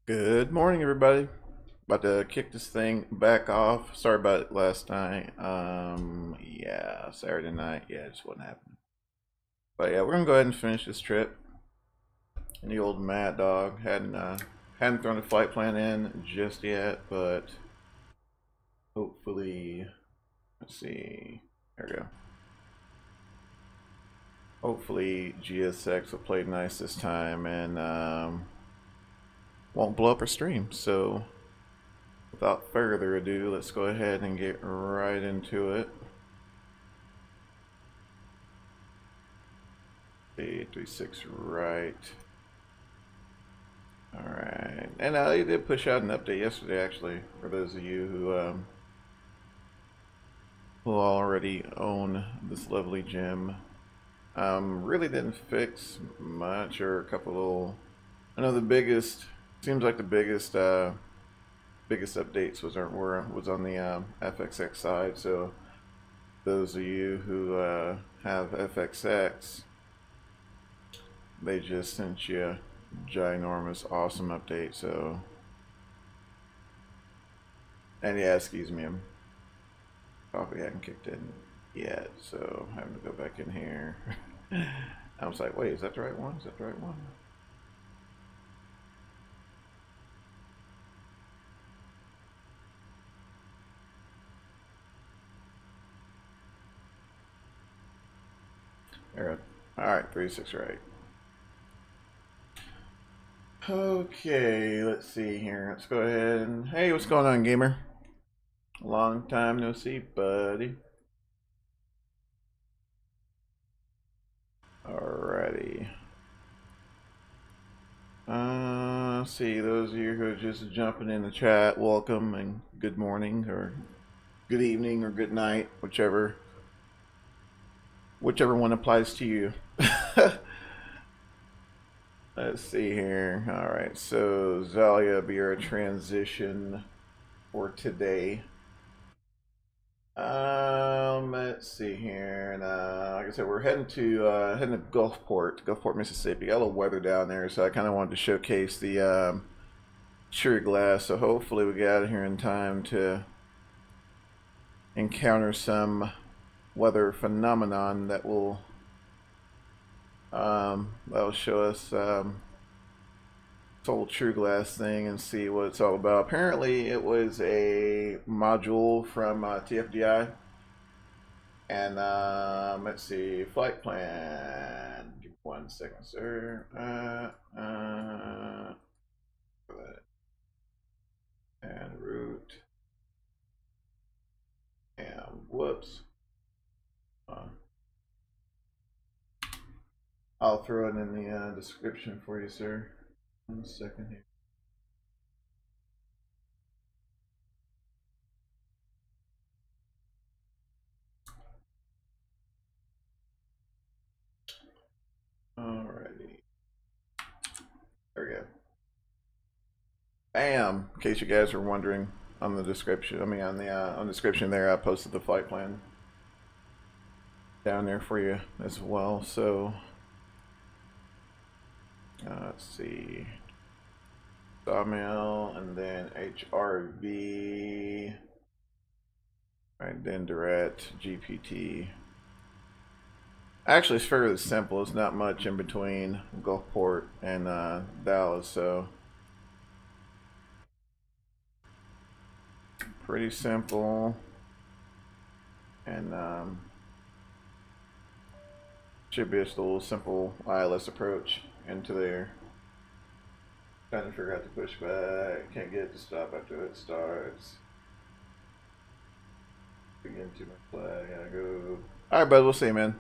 Good morning, everybody. About to kick this thing back off. Sorry about it last night. Yeah, Saturday night. Yeah, it just wasn't happening. But yeah, we're gonna go ahead and finish this trip. And the old Mad Dog hadn't thrown a flight plan in just yet, but hopefully, let's see. There we go. Hopefully, GSX will play nice this time and won't blow up our stream. So, without further ado, let's go ahead and get right into it. 836 right. Alright. And they did push out an update yesterday, actually, for those of you who already own this lovely gem. Really didn't fix much, or a couple little. I know the biggest, seems like the biggest updates was on the FXX side. So those of you who have FXX, they just sent you a ginormous awesome update. So, and yeah, excuse me, coffee hadn't kicked in yet, so I'm having to go back in here. I was like, wait, is that the right one? Is that the right one? There. Alright, 36 right. Okay, let's see here. Let's go ahead and hey, what's going on, gamer? Long time no see, buddy. Alrighty. Let's see, those of you who are just jumping in the chat, welcome and good morning or good evening or good night, whichever one applies to you. Let's see here. Alright, so ZALEA be our transition for today. Let's see here, and like I said, we're heading to Gulfport, Mississippi. Got a little weather down there, so I kind of wanted to showcase the Cherry Glass. So hopefully we get out of here in time to encounter some weather phenomenon that will show us this whole True Glass thing and see what it's all about. Apparently, it was a module from TFDI. And let's see, flight plan. Give me 1 second, sir. And route. And whoops. I'll throw it in the description for you, sir. 1 second here. Alrighty. There we go. Bam! In case you guys were wondering, on the description, on the description there, I posted the flight plan down there for you as well. So let's see, Sawmill and then HRV, right, then direct GPT. Actually, it's fairly simple. It's not much in between Gulfport and Dallas, so pretty simple. And should be just a little simple ILS approach into there. Trying to figure out to push back. Can't get it to stop after it starts. Begin to my flag. Gotta go. Alright, bud. We'll see, man.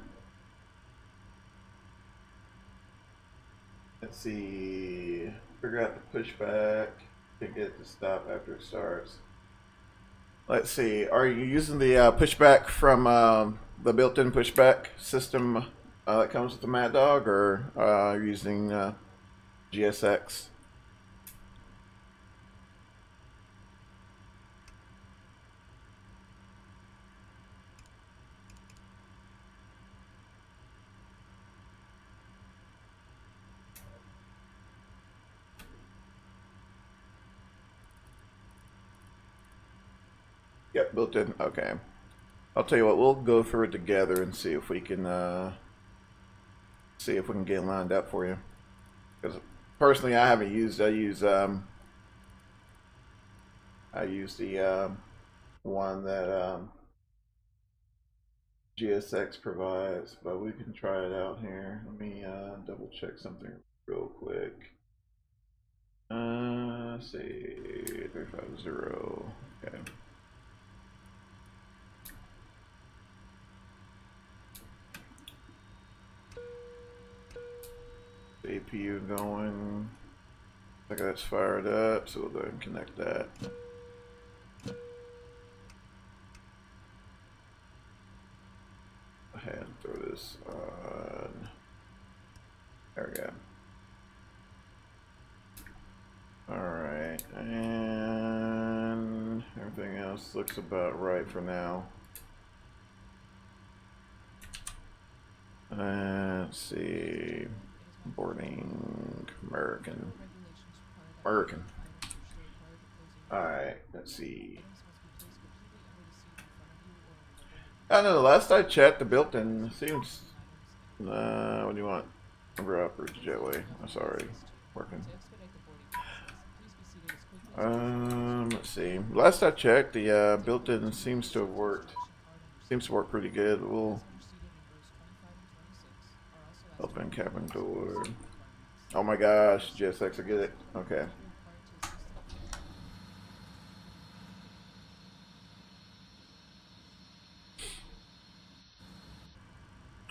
Let's see. Figure out the pushback. Can't get it to stop after it starts. Let's see. Are you using the pushback from the built-in pushback system that comes with the Mad Dog, or are you using GSX? Yep, built in. Okay. I'll tell you what, we'll go through it together and see if we can get it lined up for you. Because personally, I haven't used. I use the one that GSX provides, but we can try it out here. Let me double check something real quick. Let's see, 350. Okay. The APU going. I think that's fired up, so we'll go ahead and connect that. Go ahead and throw this on. There we go. Alright, and everything else looks about right for now. Let's see. Boarding American. Alright, let's see. I know the last I checked, the built-in seems. What do you want? Number operates jetway. That's already working. Let's see. Last I checked, the built-in seems to have worked. Seems to work pretty good. We'll open cabin door. Oh my gosh, GSX, I get it. Okay.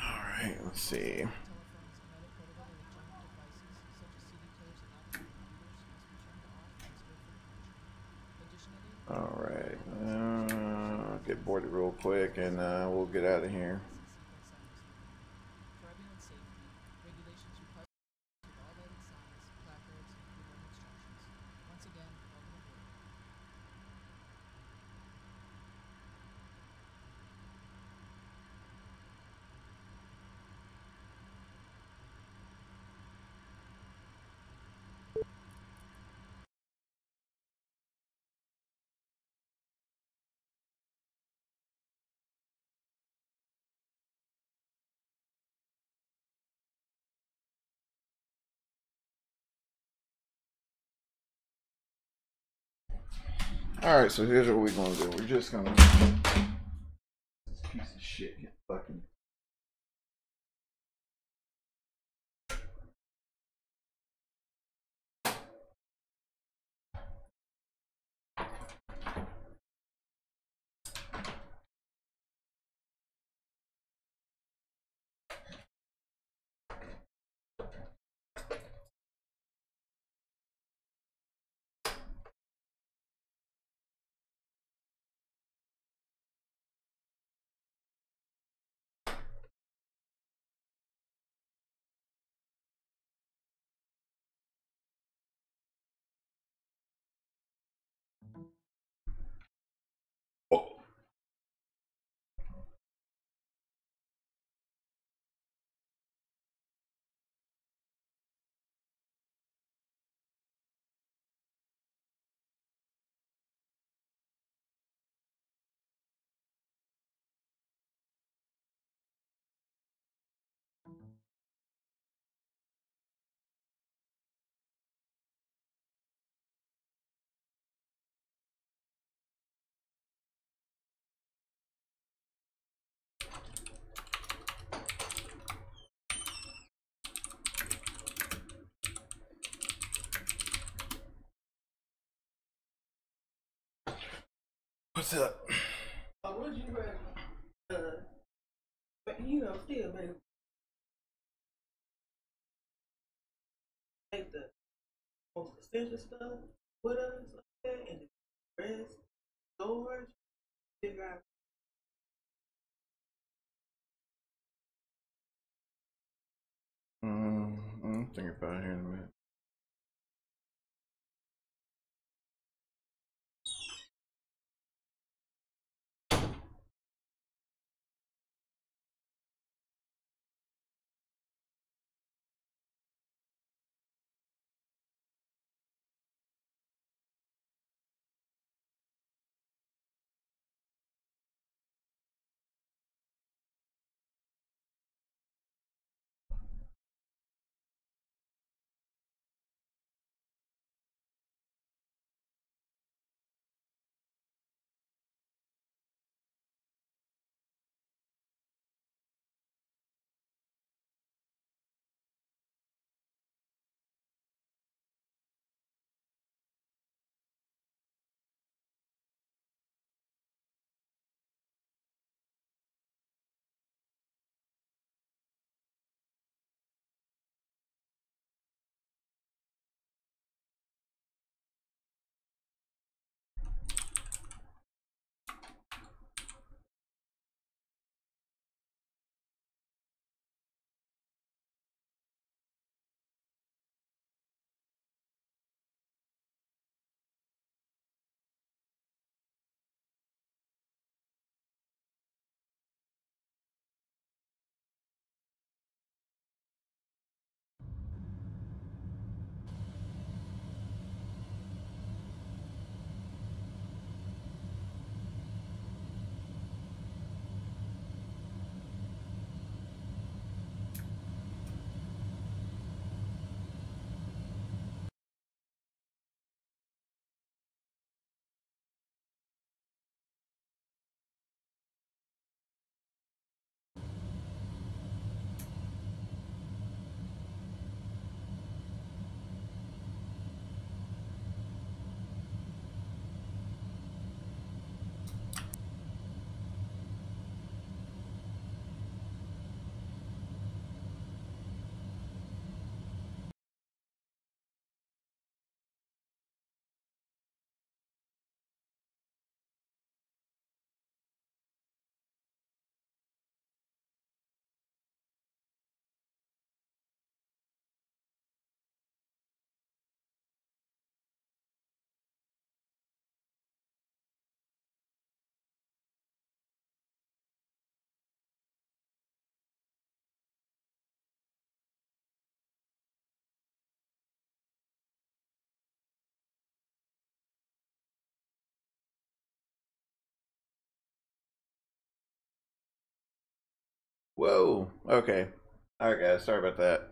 Alright, let's see. Alright, get boarded real quick and we'll get out of here. Alright, so here's what we're gonna do. We're just gonna this piece of shit get fucking oh. What's up? Would you rather, still make the most essential stuff with us like that, and the rest storage, figure out. I'm thinking about it here in a minute. Whoa. Okay. All right, guys. Sorry about that.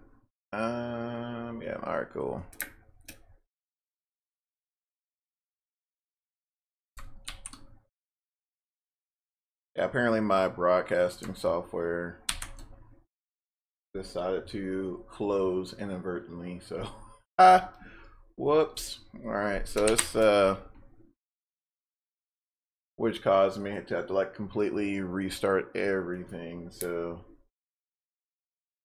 Yeah. All right. Cool. Yeah. Apparently, my broadcasting software decided to close inadvertently. So, whoops. All right. So it's which caused me to have to like completely restart everything. So,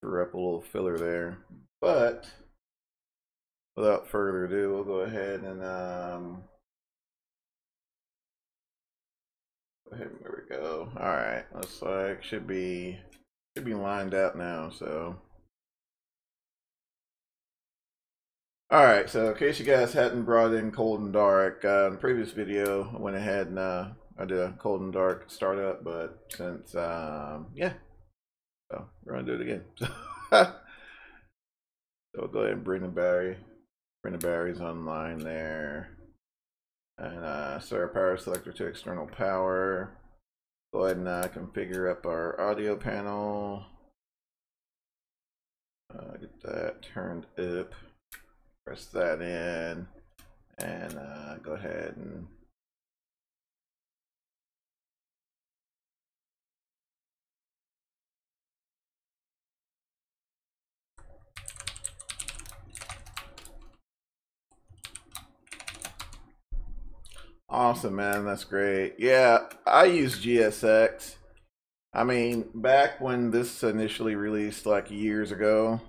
threw up a little filler there, but without further ado, we'll go ahead and there we go. All right, looks like should be lined up now. So, all right. So, in case you guys hadn't brought in cold and dark, in the previous video, I went ahead and I did a cold and dark startup, but since yeah, so we're gonna do it again. So we'll go ahead and bring the batteries online there. And set our power selector to external power. Go ahead and configure up our audio panel. Get that turned up. Press that in. And go ahead and awesome, man. That's great. Yeah, I use GSX. I mean, back when this initially released like years ago,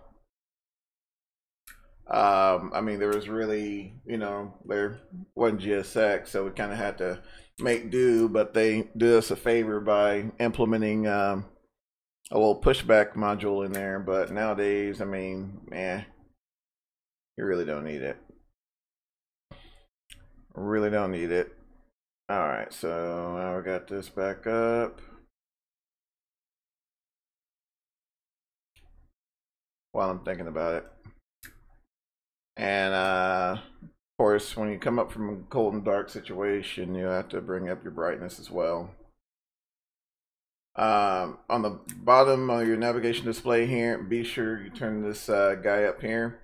I mean, there was really, there wasn't GSX, so we kind of had to make do, but they did us a favor by implementing a little pushback module in there. But nowadays, I mean, you really don't need it. Really don't need it. All right, so now we got this back up. While I'm thinking about it. And of course, when you come up from a cold and dark situation, you have to bring up your brightness as well. On the bottom of your navigation display here, be sure you turn this guy up here.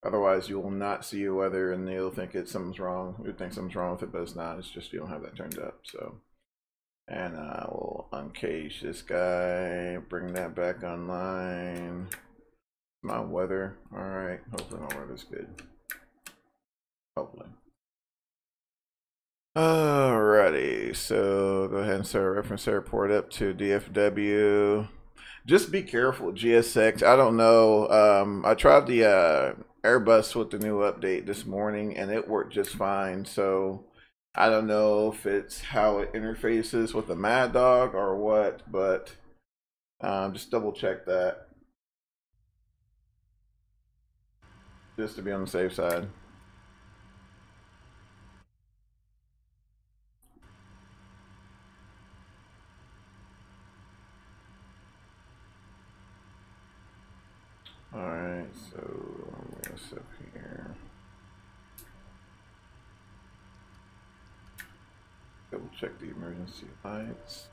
Otherwise, you will not see your weather, and you'll think something's wrong. You'll think something's wrong with it, but it's not. It's just you don't have that turned up. So, and we'll uncage this guy, bring that back online. My weather, all right. Hopefully my weather's good. Hopefully. Alrighty, so go ahead and set a reference airport up to DFW. Just be careful, GSX. I don't know. I tried the Airbus with the new update this morning, and it worked just fine. So I don't know if it's how it interfaces with the MD-80 or what, but just double check that, just to be on the safe side. Alright, so I'm gonna set here. Double check the emergency lights.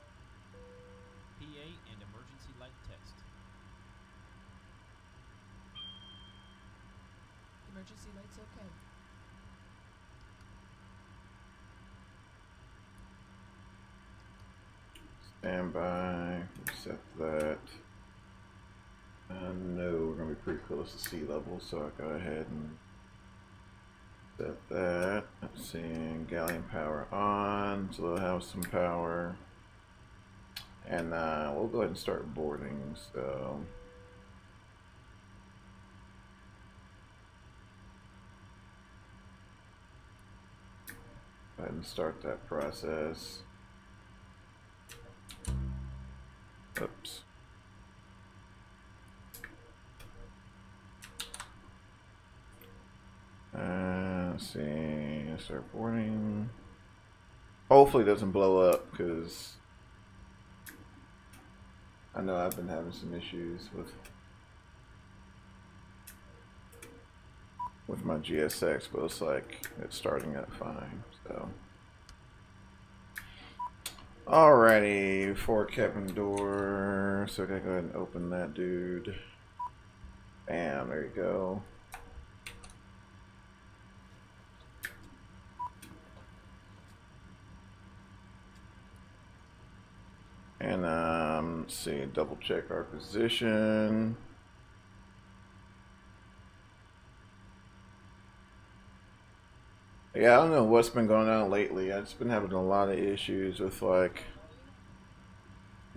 PA and emergency light test. Emergency lights okay. Stand by, set that. No, we're gonna be pretty close to sea level, so I'll go ahead and set that. Let's see, galleon power on, so they'll have some power. And we'll go ahead and start boarding, so. Go ahead and start that process. Oops. Let's see, start boarding. Hopefully it doesn't blow up, because I know I've been having some issues with my GSX, but it's like it's starting up fine. So Alrighty, for cabin door. So I gotta go ahead and open that dude. Bam, there you go. And let's see, double check our position. Yeah, I don't know what's been going on lately. I've just been having a lot of issues with like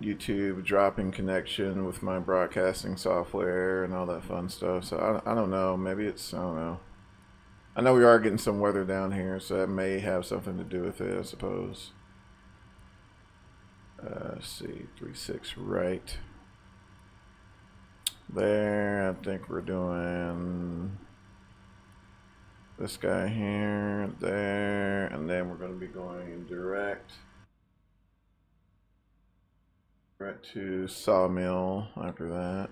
YouTube dropping connection with my broadcasting software and all that fun stuff. So I don't know. Maybe it's, I don't know. I know we are getting some weather down here, so that may have something to do with it, I suppose. Let's see, 3-6 right. There, I think we're doing this guy here, there, and then we're going to be going direct to Sawmill after that.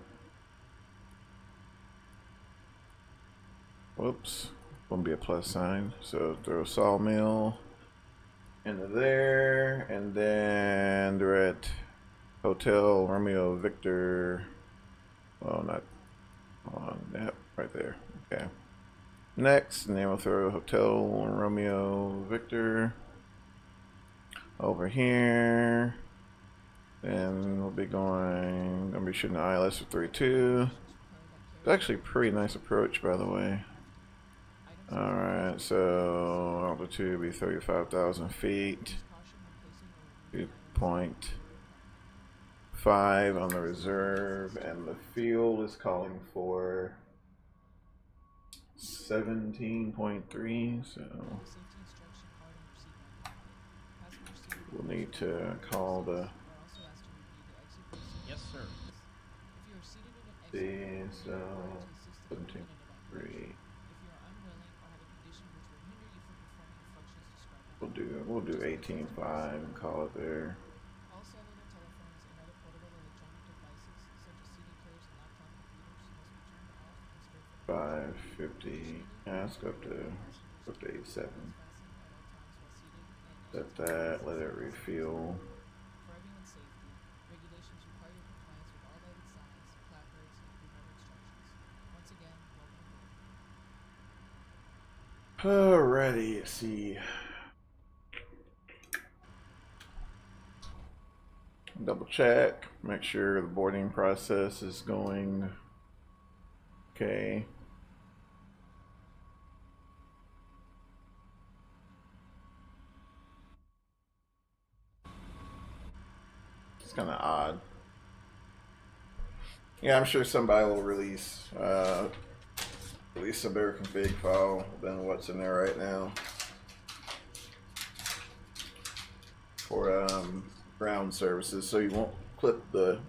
Whoops, won't be a plus sign, so throw Sawmill into there, and then direct Hotel Romeo Victor. Oh, not on, yep, right there. Okay. Next, and then we'll throw Hotel Romeo Victor over here. Then we'll be gonna be shooting the ILS for 3-2. It's actually a pretty nice approach, by the way. Alright, so altitude will be 35,000 feet. 2.5 on the reserve, and the field is calling for 17.3, so we'll need to call the Yes, sir. so 17.3. We'll do 18.5 and call it there. 550. Yeah, let's go up to 87. Set that, let it refuel. Alrighty, let's see. Double check, make sure the boarding process is going okay. It's kind of odd. Yeah, I'm sure somebody will release a better config file than what's in there right now for ground services, so you won't clip the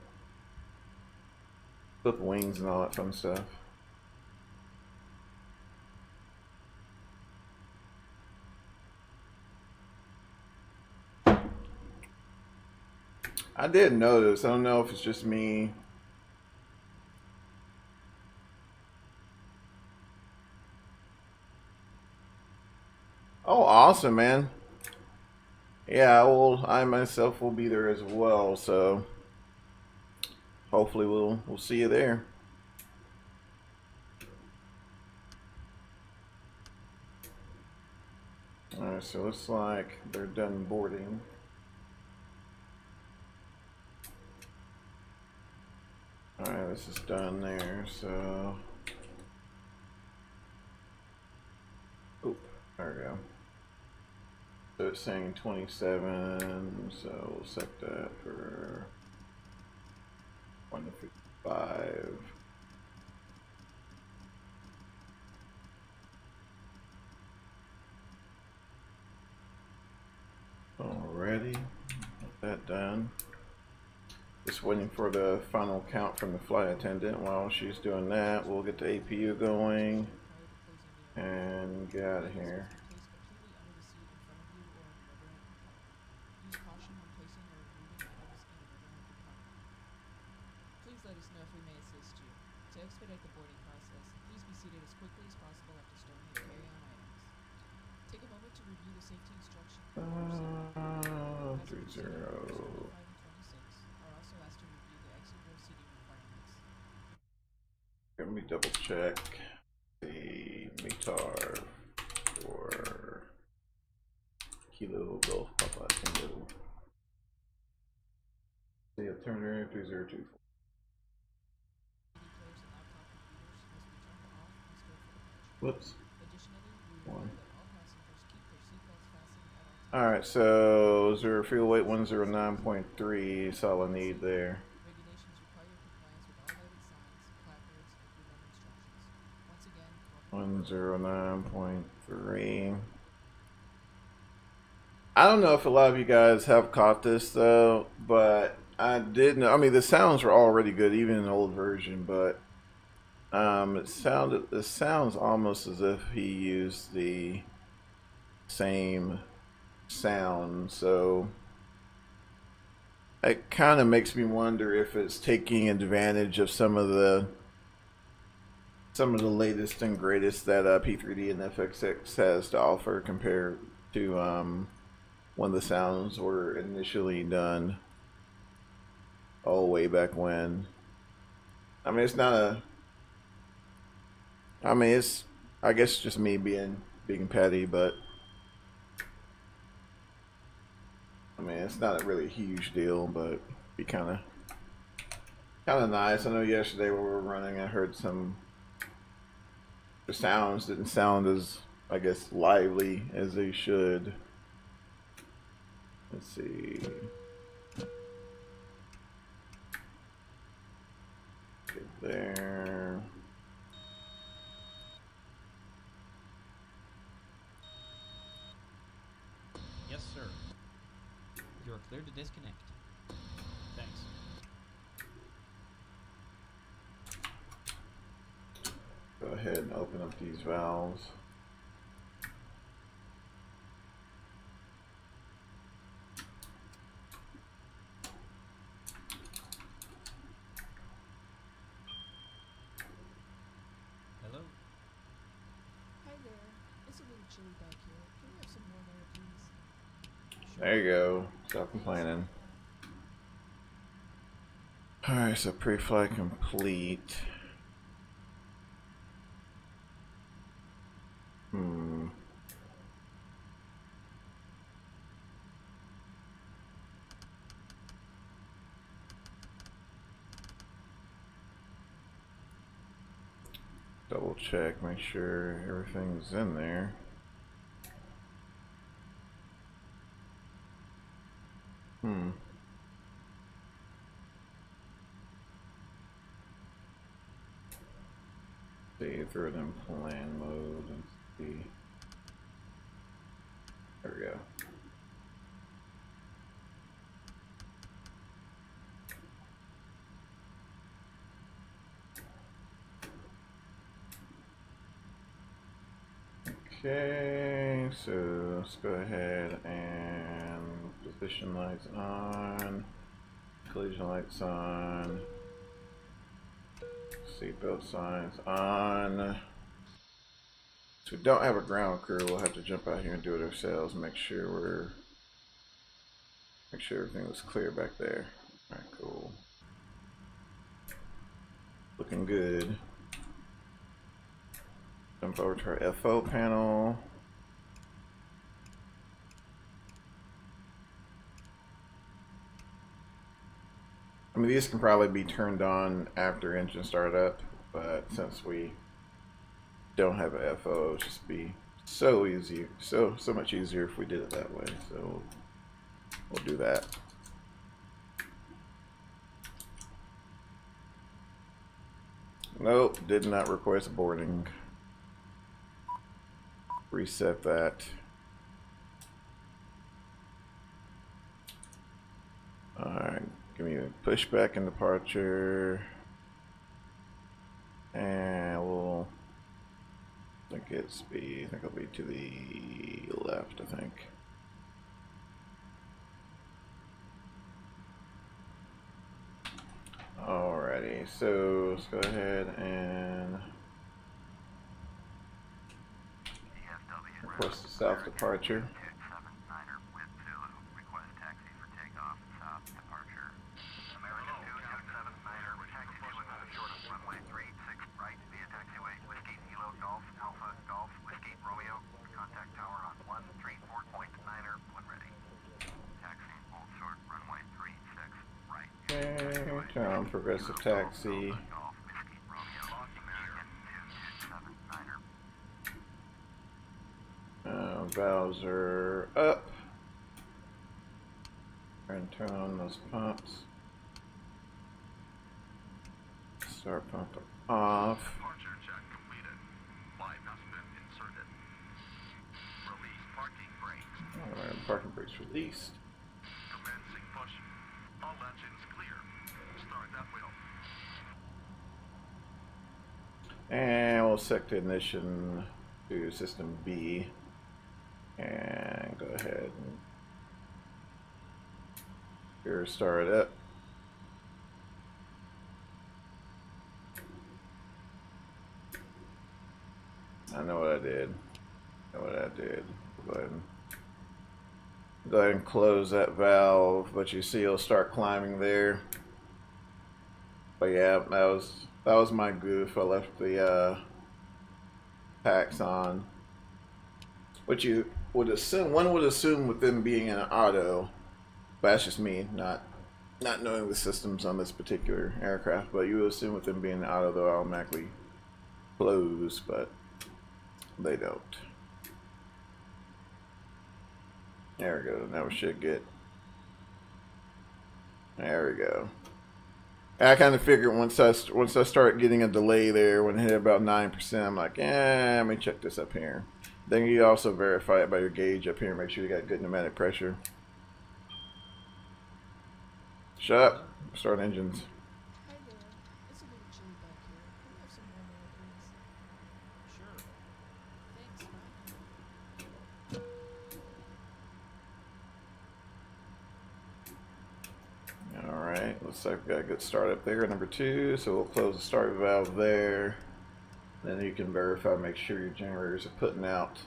wings and all that fun stuff. I did notice, I don't know if it's just me. Oh, awesome, man. Yeah, I myself will be there as well, so hopefully we'll see you there. Alright, so looks like they're done boarding. Alright, this is done there, so oop, there we go. So it's saying 27, so we'll set that for 155. Alrighty, got that done. Just waiting for the final count from the flight attendant. While she's doing that, we'll get the APU going and get out of here. to review the safety instructions. 30. Are also asked to review the exit row seating requirements. Let me double check the METAR for Kilo Golf Papa Tango. The alternative 3024. Whoops. One. Alright, so zero fuel weight 109.3 is all I need there. Regulations require compliance with all lighted signs, placards, and crew member instructions. Once again, 109.3. I don't know if a lot of you guys have caught this though, but I did know. I mean, the sounds were already good, even in the old version, but it sounds almost as if he used the same sound. So it kind of makes me wonder if it's taking advantage of some of the latest and greatest that P3D and FXX has to offer compared to when the sounds were initially done. Oh, way back when. I mean, it's not a. I mean, it's. I guess just me being petty, but I mean, it's not really a huge deal, but it'd be kind of nice. I know yesterday when we were running, I heard the sounds didn't sound as, I guess, lively as they should. Let's see. Get there. Yes, sir. You are clear to disconnect. Thanks. Go ahead and open up these valves. Hello? Hi there. It's a little chilly back here. Can we have some warm air, please? There you go. Stop complaining. Alright, so pre-flight complete. Double check, make sure everything's in there. See, throw it in plan mode and see. There we go. Okay, so let's go ahead and position lights on, collision lights on, seatbelt signs on. So we don't have a ground crew, we'll have to jump out here and do it ourselves, make sure everything was clear back there. Alright, cool. Looking good. Jump over to our FO panel. I mean, these can probably be turned on after engine startup, but since we don't have a FO, it'll just be so easy, so much easier if we did it that way. So we'll do that. Nope, did not request boarding. Reset that. Alright, give me a pushback and departure. And we'll, I think it'll be to the left, I think. Alrighty, so let's go ahead and request South departure. Okay, turn on progressive taxi. Valves are up. And turn on those pumps. Start pump off. Departure check completed. Flight has been inserted. Release parking brakes. Alright, parking brakes released. Commencing push. All engines clear. Start that wheel. And we'll set the ignition to system B. And go ahead and here start it up. I know what I did. Go ahead and close that valve, but you see it'll start climbing there. But yeah, that was my goof. I left the packs on, which you would assume one would assume with them being an auto. But that's just me, not knowing the systems on this particular aircraft. But you would assume with them being an auto, they'll automatically close, but they don't. There we go. Now we should get. There we go. I kind of figured once I start getting a delay there, when it hit about 9%, I'm like, let me check this up here. Then you also verify it by your gauge up here. Make sure you got good pneumatic pressure. Shut up. Start engines. Hi there. It's a little chilly back here. Can we have some warm air, please? Sure. Thanks, bye. Alright, looks like we got a good start up there, number 2. So we'll close the start valve there. Then you can verify, make sure your generators are putting out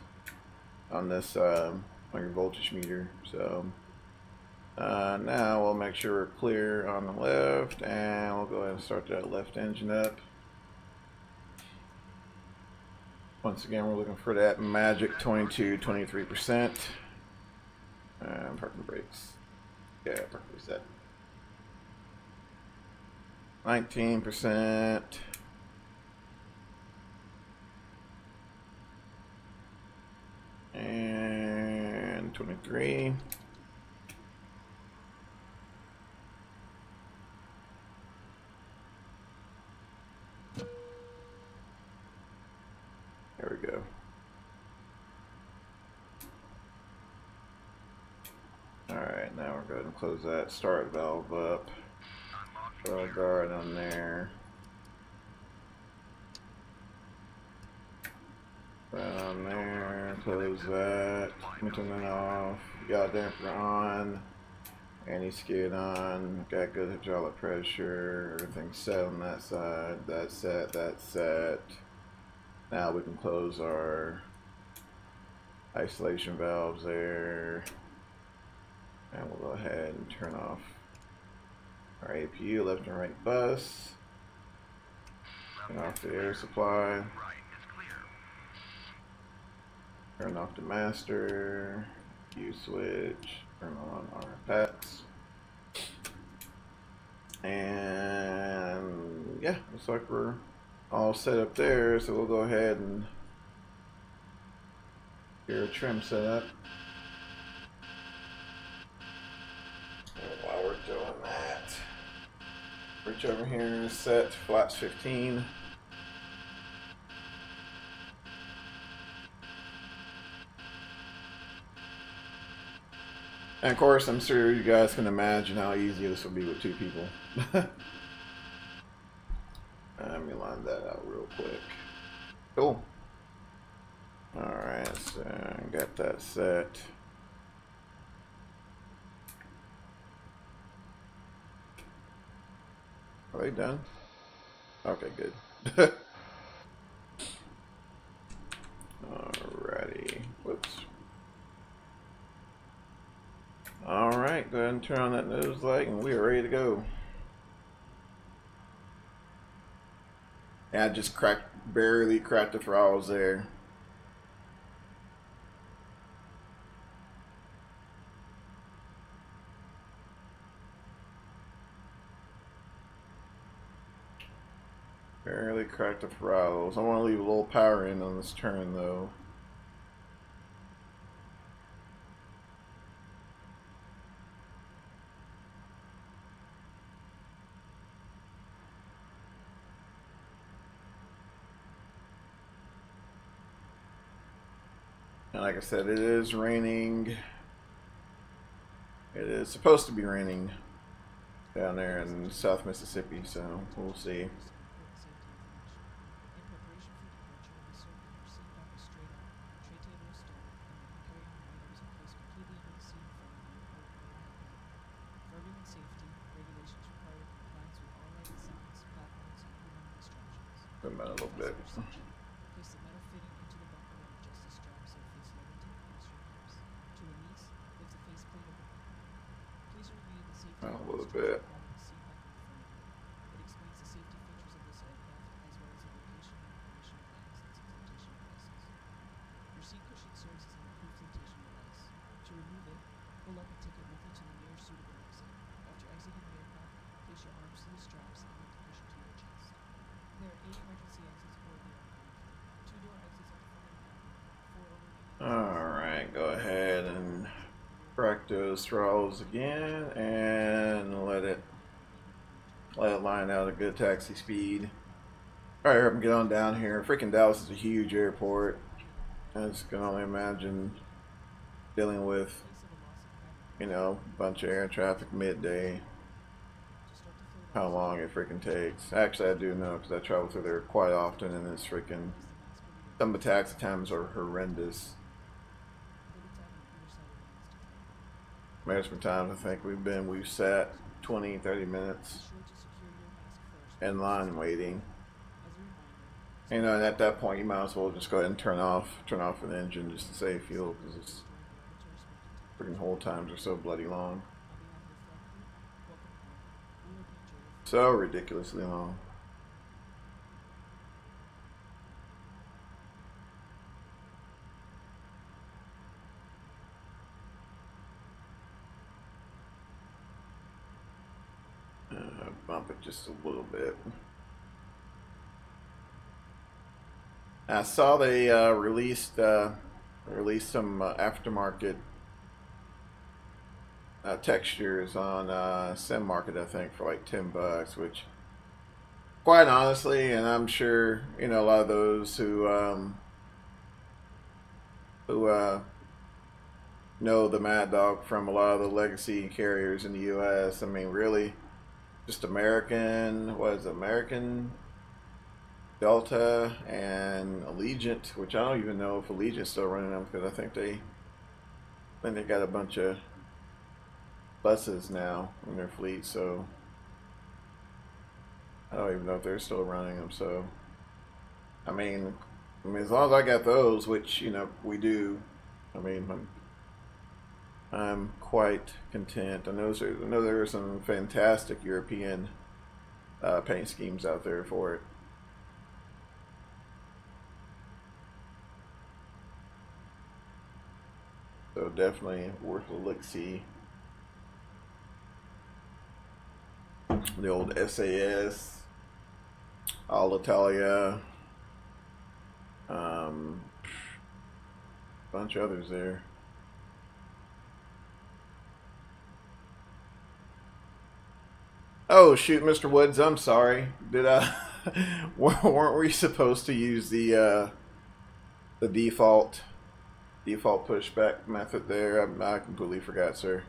on this, on your voltage meter. So now we'll make sure we're clear on the left, and we'll go ahead and start that left engine up. Once again, we're looking for that magic 22-23%. Parking brakes. Yeah, parking reset. 19%. And 23. There we go. Alright, now we're going to close that start valve up. Throw a guard on there. Right on there, close that. Turn it off. Yaw damper on. Anti-skid on. Got good hydraulic pressure. Everything's set on that side. That's set, that's set. Now we can close our isolation valves there. And we'll go ahead and turn off our APU, left and right bus. Turn off the air supply. Turn off the master. Q switch. Turn on our packs. And yeah, looks like we're all set up there. So we'll go ahead and get our trim set up. While we're doing that, reach over here and set flaps 15. And of course, I'm sure you guys can imagine how easy this will be with 2 people. Let me line that out real quick. Cool. Alright, so I got that set. Are they done? Okay, good. Alrighty. Whoops. Alright, go ahead and turn on that nose light and we are ready to go. Yeah, I just barely cracked the throttles there. Barely cracked the throttles. I want to leave a little power in on this turn though. And like I said, it is raining. It is supposed to be raining down there in South Mississippi, so we'll see. Put them out a little bit. Place the metal fitting into the buckle and adjust the strap so it fits level to across your hips. To release, lift the faceplate of the buckle. Please review the safety Out a little instructions bit. found in the seat back in front of you. It explains the safety features of this aircraft as well as the location and operation of the exits and flotation devices. Your seat cushion serves as an approved flotation device. To remove it, pull up and take it with you to the nearest suitable exit. After exiting the aircraft, place your arms to the straps and lift the cushion to your chest. There are 8 emergency exits aboard the aircraft. 2 door exits at the front of the cabin, 4 overhead exits. Alright, go ahead and crack those throttles again and let it line out a good taxi speed. Alright, I'm get on down here. Freaking Dallas is a huge airport. I just can only imagine dealing with, you know, a bunch of air traffic midday. How long it freaking takes. Actually, I do know because I travel through there quite often, and it's freaking. Some of the taxi times are horrendous. Maximum times I think we've sat 20-30 minutes in line waiting. You know, and at that point you might as well just go ahead and turn off an engine just to save fuel because it's freaking hold times are so bloody long. So ridiculously long. Bump it just a little bit. I saw they released some aftermarket textures on Sim Market, I think, for like $10, which, quite honestly, and I'm sure you know a lot of those who know the Mad Dog from a lot of the legacy carriers in the U.S. I mean, really, just American, what is it, American, Delta, and Allegiant, which I don't even know if Allegiant's still running them because I think they got a bunch of buses now in their fleet, so I don't even know if they're still running them. So I mean as long as I got those, which you know we do, I mean I'm quite content. I know there are some fantastic European paint schemes out there for it. So definitely worth a look-see. The old SAS, Alitalia, bunch of others there. Oh shoot, Mr. Woods, I'm sorry. Did I weren't we supposed to use the default pushback method there? I completely forgot, sir.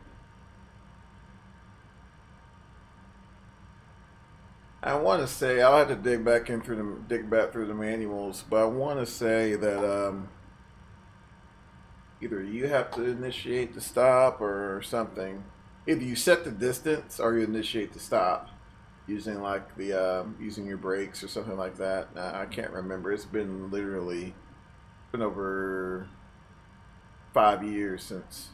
I want to say I'll have to dig back through the manuals, but I want to say that either you have to initiate the stop or something. Either you set the distance or you initiate the stop using like the using your brakes or something like that. I can't remember. It's been literally over 5 years since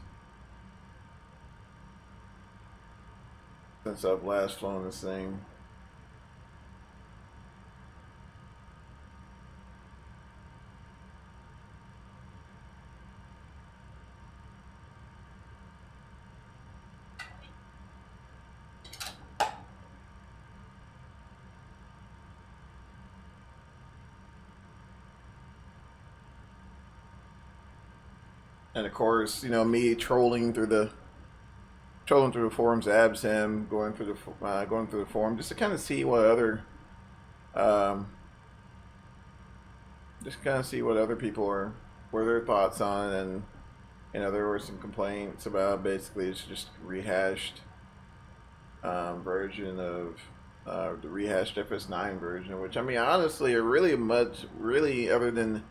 since I've last flown this thing. And of course, you know, me trolling through the forums, Absim, going through the forum just to kind of see what other people are, what their thoughts on, and you know, there were some complaints about basically it's just rehashed version of the rehashed FS9 version, which I mean honestly are really other than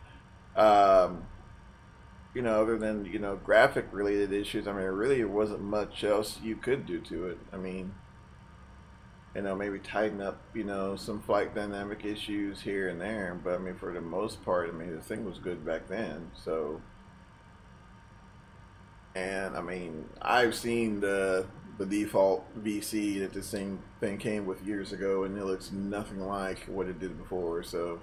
you know, other than, you know, graphic related issues, I mean, there really wasn't much else you could do to it. I mean, you know, maybe tighten up, you know, some flight dynamic issues here and there, but I mean, for the most part, I mean, the thing was good back then, so. And I mean, I've seen the default VC that this thing came with years ago, and it looks nothing like what it did before, so.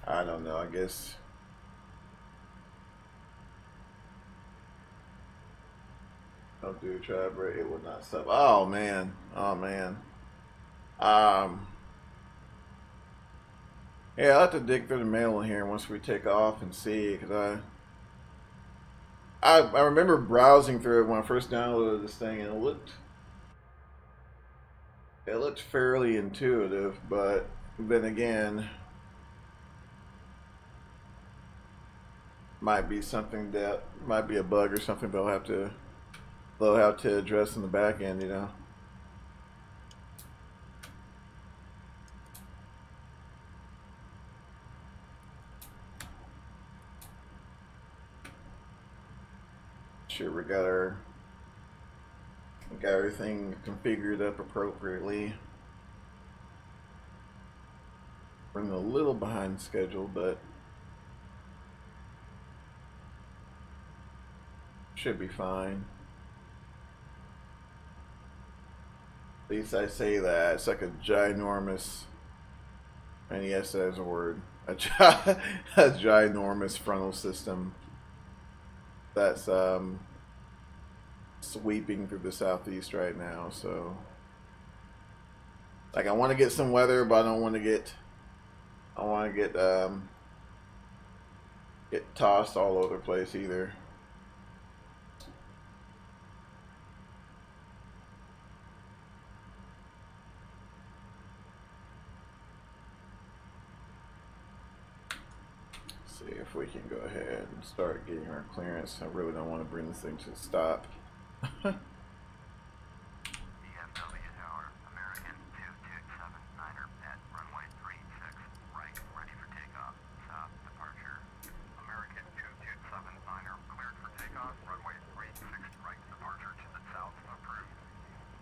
I don't know, I guess. Don't do a try break, it would not stop. Oh man. Oh man. Yeah, I'll have to dig through the mail in here once we take off and see, because I remember browsing through it when I first downloaded this thing, and it looked fairly intuitive, but then again, might be something that might be a bug or something they'll have to address in the back end, you know. Sure, we got everything configured up appropriately. We're a little behind schedule, but should be fine. At least I say that. It's like a ginormous, and yes, that is a word, a ginormous frontal system that's sweeping through the southeast right now. So, like, I want to get some weather, but I don't want to get get tossed all over the place either. See if we can go ahead and start getting our clearance. I really don't want to bring this thing to a stop. DFW Tower, American 2279er at runway 36, right, ready for takeoff. South departure. American 2279er cleared for takeoff, runway 36, right departure to the south, approved.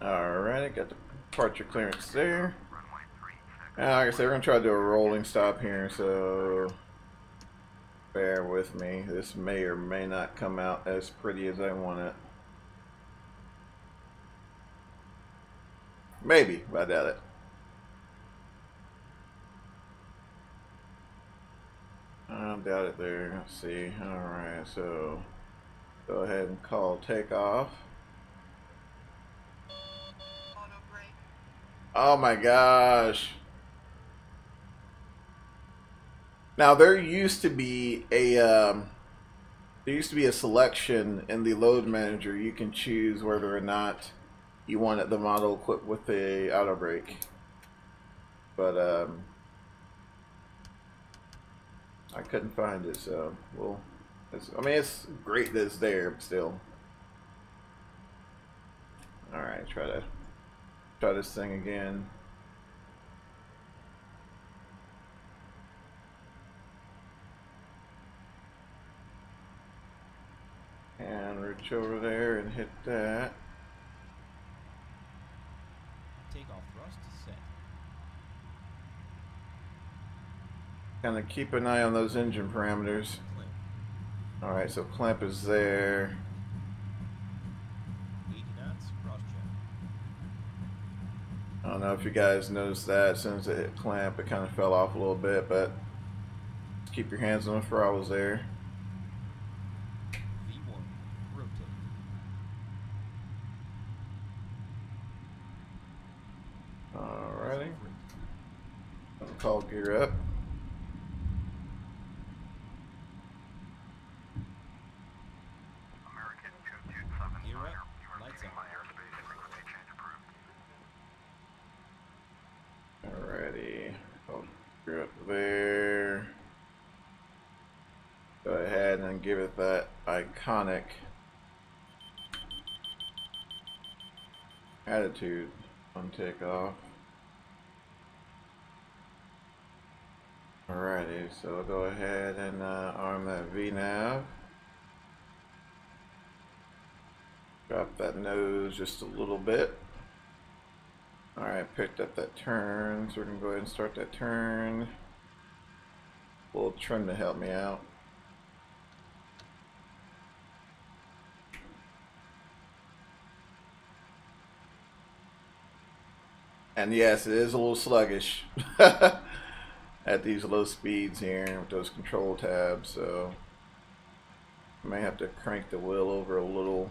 Alright, got the departure clearance there. Runway 36. Like I said, we're gonna try to do a rolling stop here, so bear with me. This may or may not come out as pretty as I want it. Maybe, but I doubt it. I doubt it there. Let's see. Alright, so go ahead and call takeoff. Oh my gosh. Now there used to be a selection in the load manager. You can choose whether or not you wanted the model equipped with the auto brake, but I couldn't find it. So well, I mean, it's great that it's there, but still. All right, try this thing again. And reach over there and hit that. Takeoff thrust set. Kind of keep an eye on those engine parameters. Clear. Alright, so clamp is there. 80 knots, cross check. I don't know if you guys noticed that. As soon as it hit clamp, it kind of fell off a little bit, but keep your hands on the throttles there. V1, rotate. Alrighty. I'll call gear up. American 227 Gear up, Niner, you are lights leaving out. my airspace. Frequency change approved. Alrighty. I'll gear up there. Go ahead and give it that iconic attitude on takeoff. Alrighty, so I'll go ahead and arm that VNav. Drop that nose just a little bit. Alright, picked up that turn, so we're going to go ahead and start that turn. A little trim to help me out. And yes, it is a little sluggish at these low speeds here with those control tabs, so I may have to crank the wheel over a little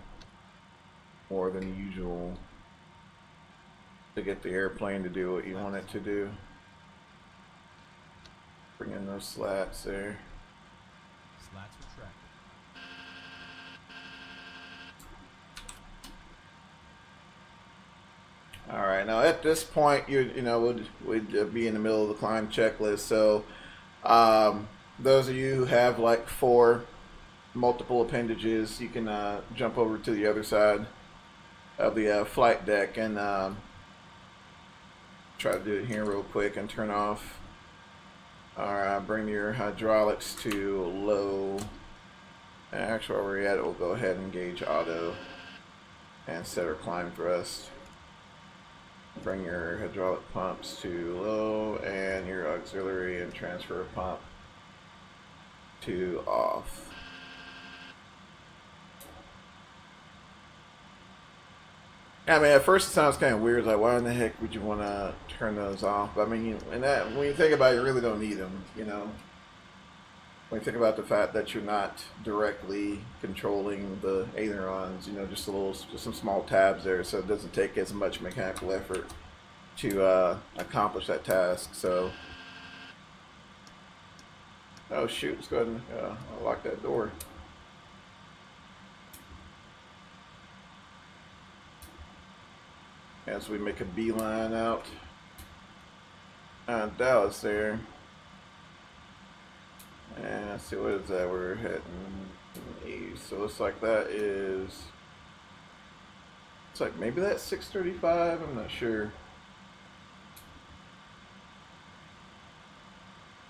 more than usual to get the airplane to do what you want it to do. Bring in those slats there. Slats retracted. All right, now at this point, you know we'd be in the middle of the climb checklist. So those of you who have like 4 multiple appendages, you can jump over to the other side of the flight deck and try to do it here real quick and turn off. All right, bring your hydraulics to low. Actually, while we're at it, we'll go ahead and engage auto and set our climb thrust. Bring your hydraulic pumps to low and your auxiliary and transfer pump to off. I mean, at first it sounds kind of weird, like why in the heck would you want to turn those off? But I mean, when you think about it, you really don't need them, you know. When you think about the fact that you're not directly controlling the ailerons, you know, just some small tabs there, so it doesn't take as much mechanical effort to accomplish that task. So, oh shoot, let's go ahead and lock that door. As we make a beeline out Dallas there. And let's see, what is that? We're heading east. So it looks like that is, it's like maybe that's 635, I'm not sure.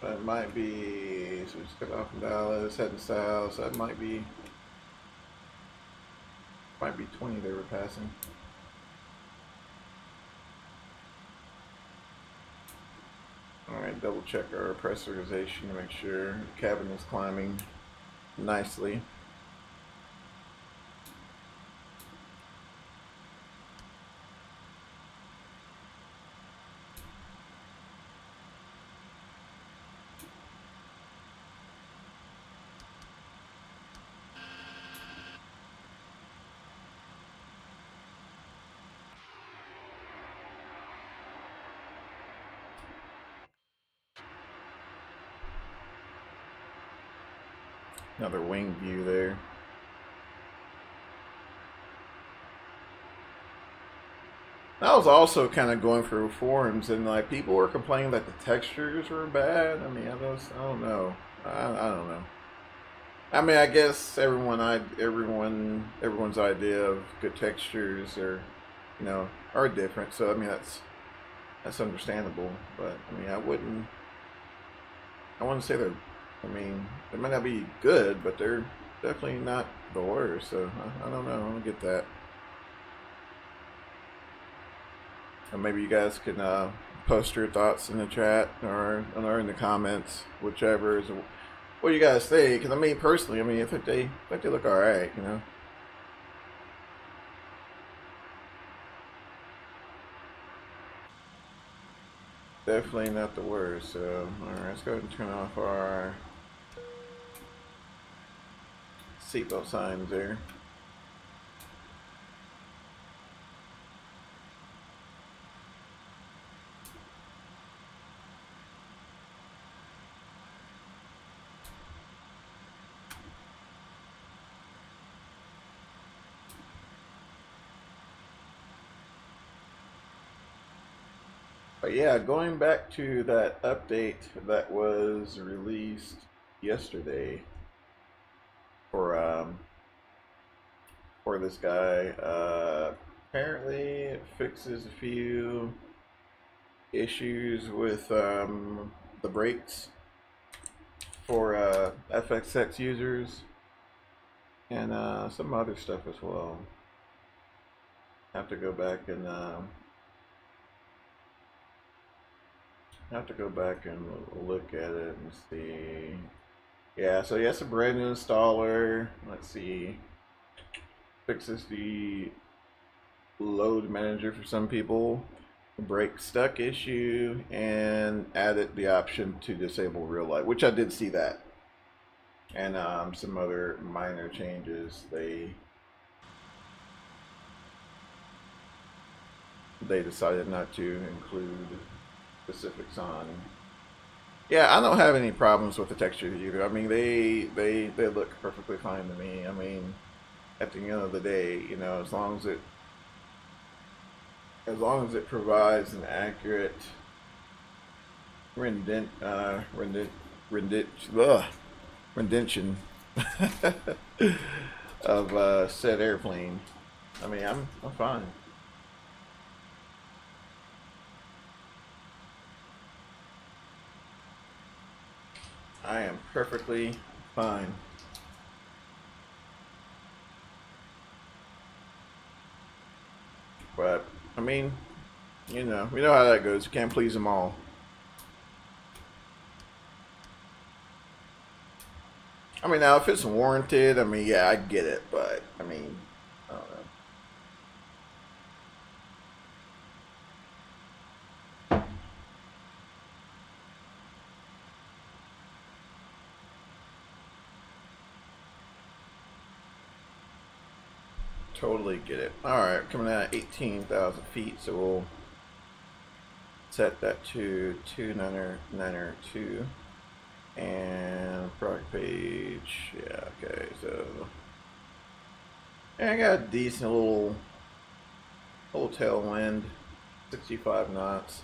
But it might be, so we just got off from Dallas, heading south, so that might be 20 they were passing. Alright, double check our pressurization to make sure the cabin is climbing nicely. Another wing view there. I was also kind of going through forums and like people were complaining that the textures were bad. I mean, I don't know. I don't know. I mean, I guess everyone's idea of good textures are different. So I mean, that's understandable. But I mean, I wouldn't say they're. I mean, they might not be good, but they're definitely not the worst. So I don't know. I don't get that. And maybe you guys can post your thoughts in the chat or in the comments, whichever is what do you guys think? Because I mean, personally, I mean, I think they look all right, you know. Definitely not the worst. So, all right, let's go ahead and turn off our seatbelt signs there. But yeah, going back to that update that was released yesterday for this guy, apparently it fixes a few issues with the brakes for FXX users and some other stuff as well. Have to go back and look at it and see. Yeah, so yes, a brand new installer. Let's see. Fixes the load manager for some people, brake stuck issue, and added the option to disable real light, which I did see that. And some other minor changes they decided not to include specifics on. Yeah, I don't have any problems with the texture either. I mean, they look perfectly fine to me. I mean, at the end of the day, you know, as long as it provides an accurate rendition of said airplane, I mean, I'm fine. I am perfectly fine. But I mean, you know, we know how that goes. You can't please them all. I mean, now if it's warranted, I mean, yeah, I get it, but I mean, I don't know. Totally get it. Alright, coming out at 18,000 feet, so we'll set that to 2992. And product page, yeah, okay, so yeah, I got a decent little tailwind, 65 knots.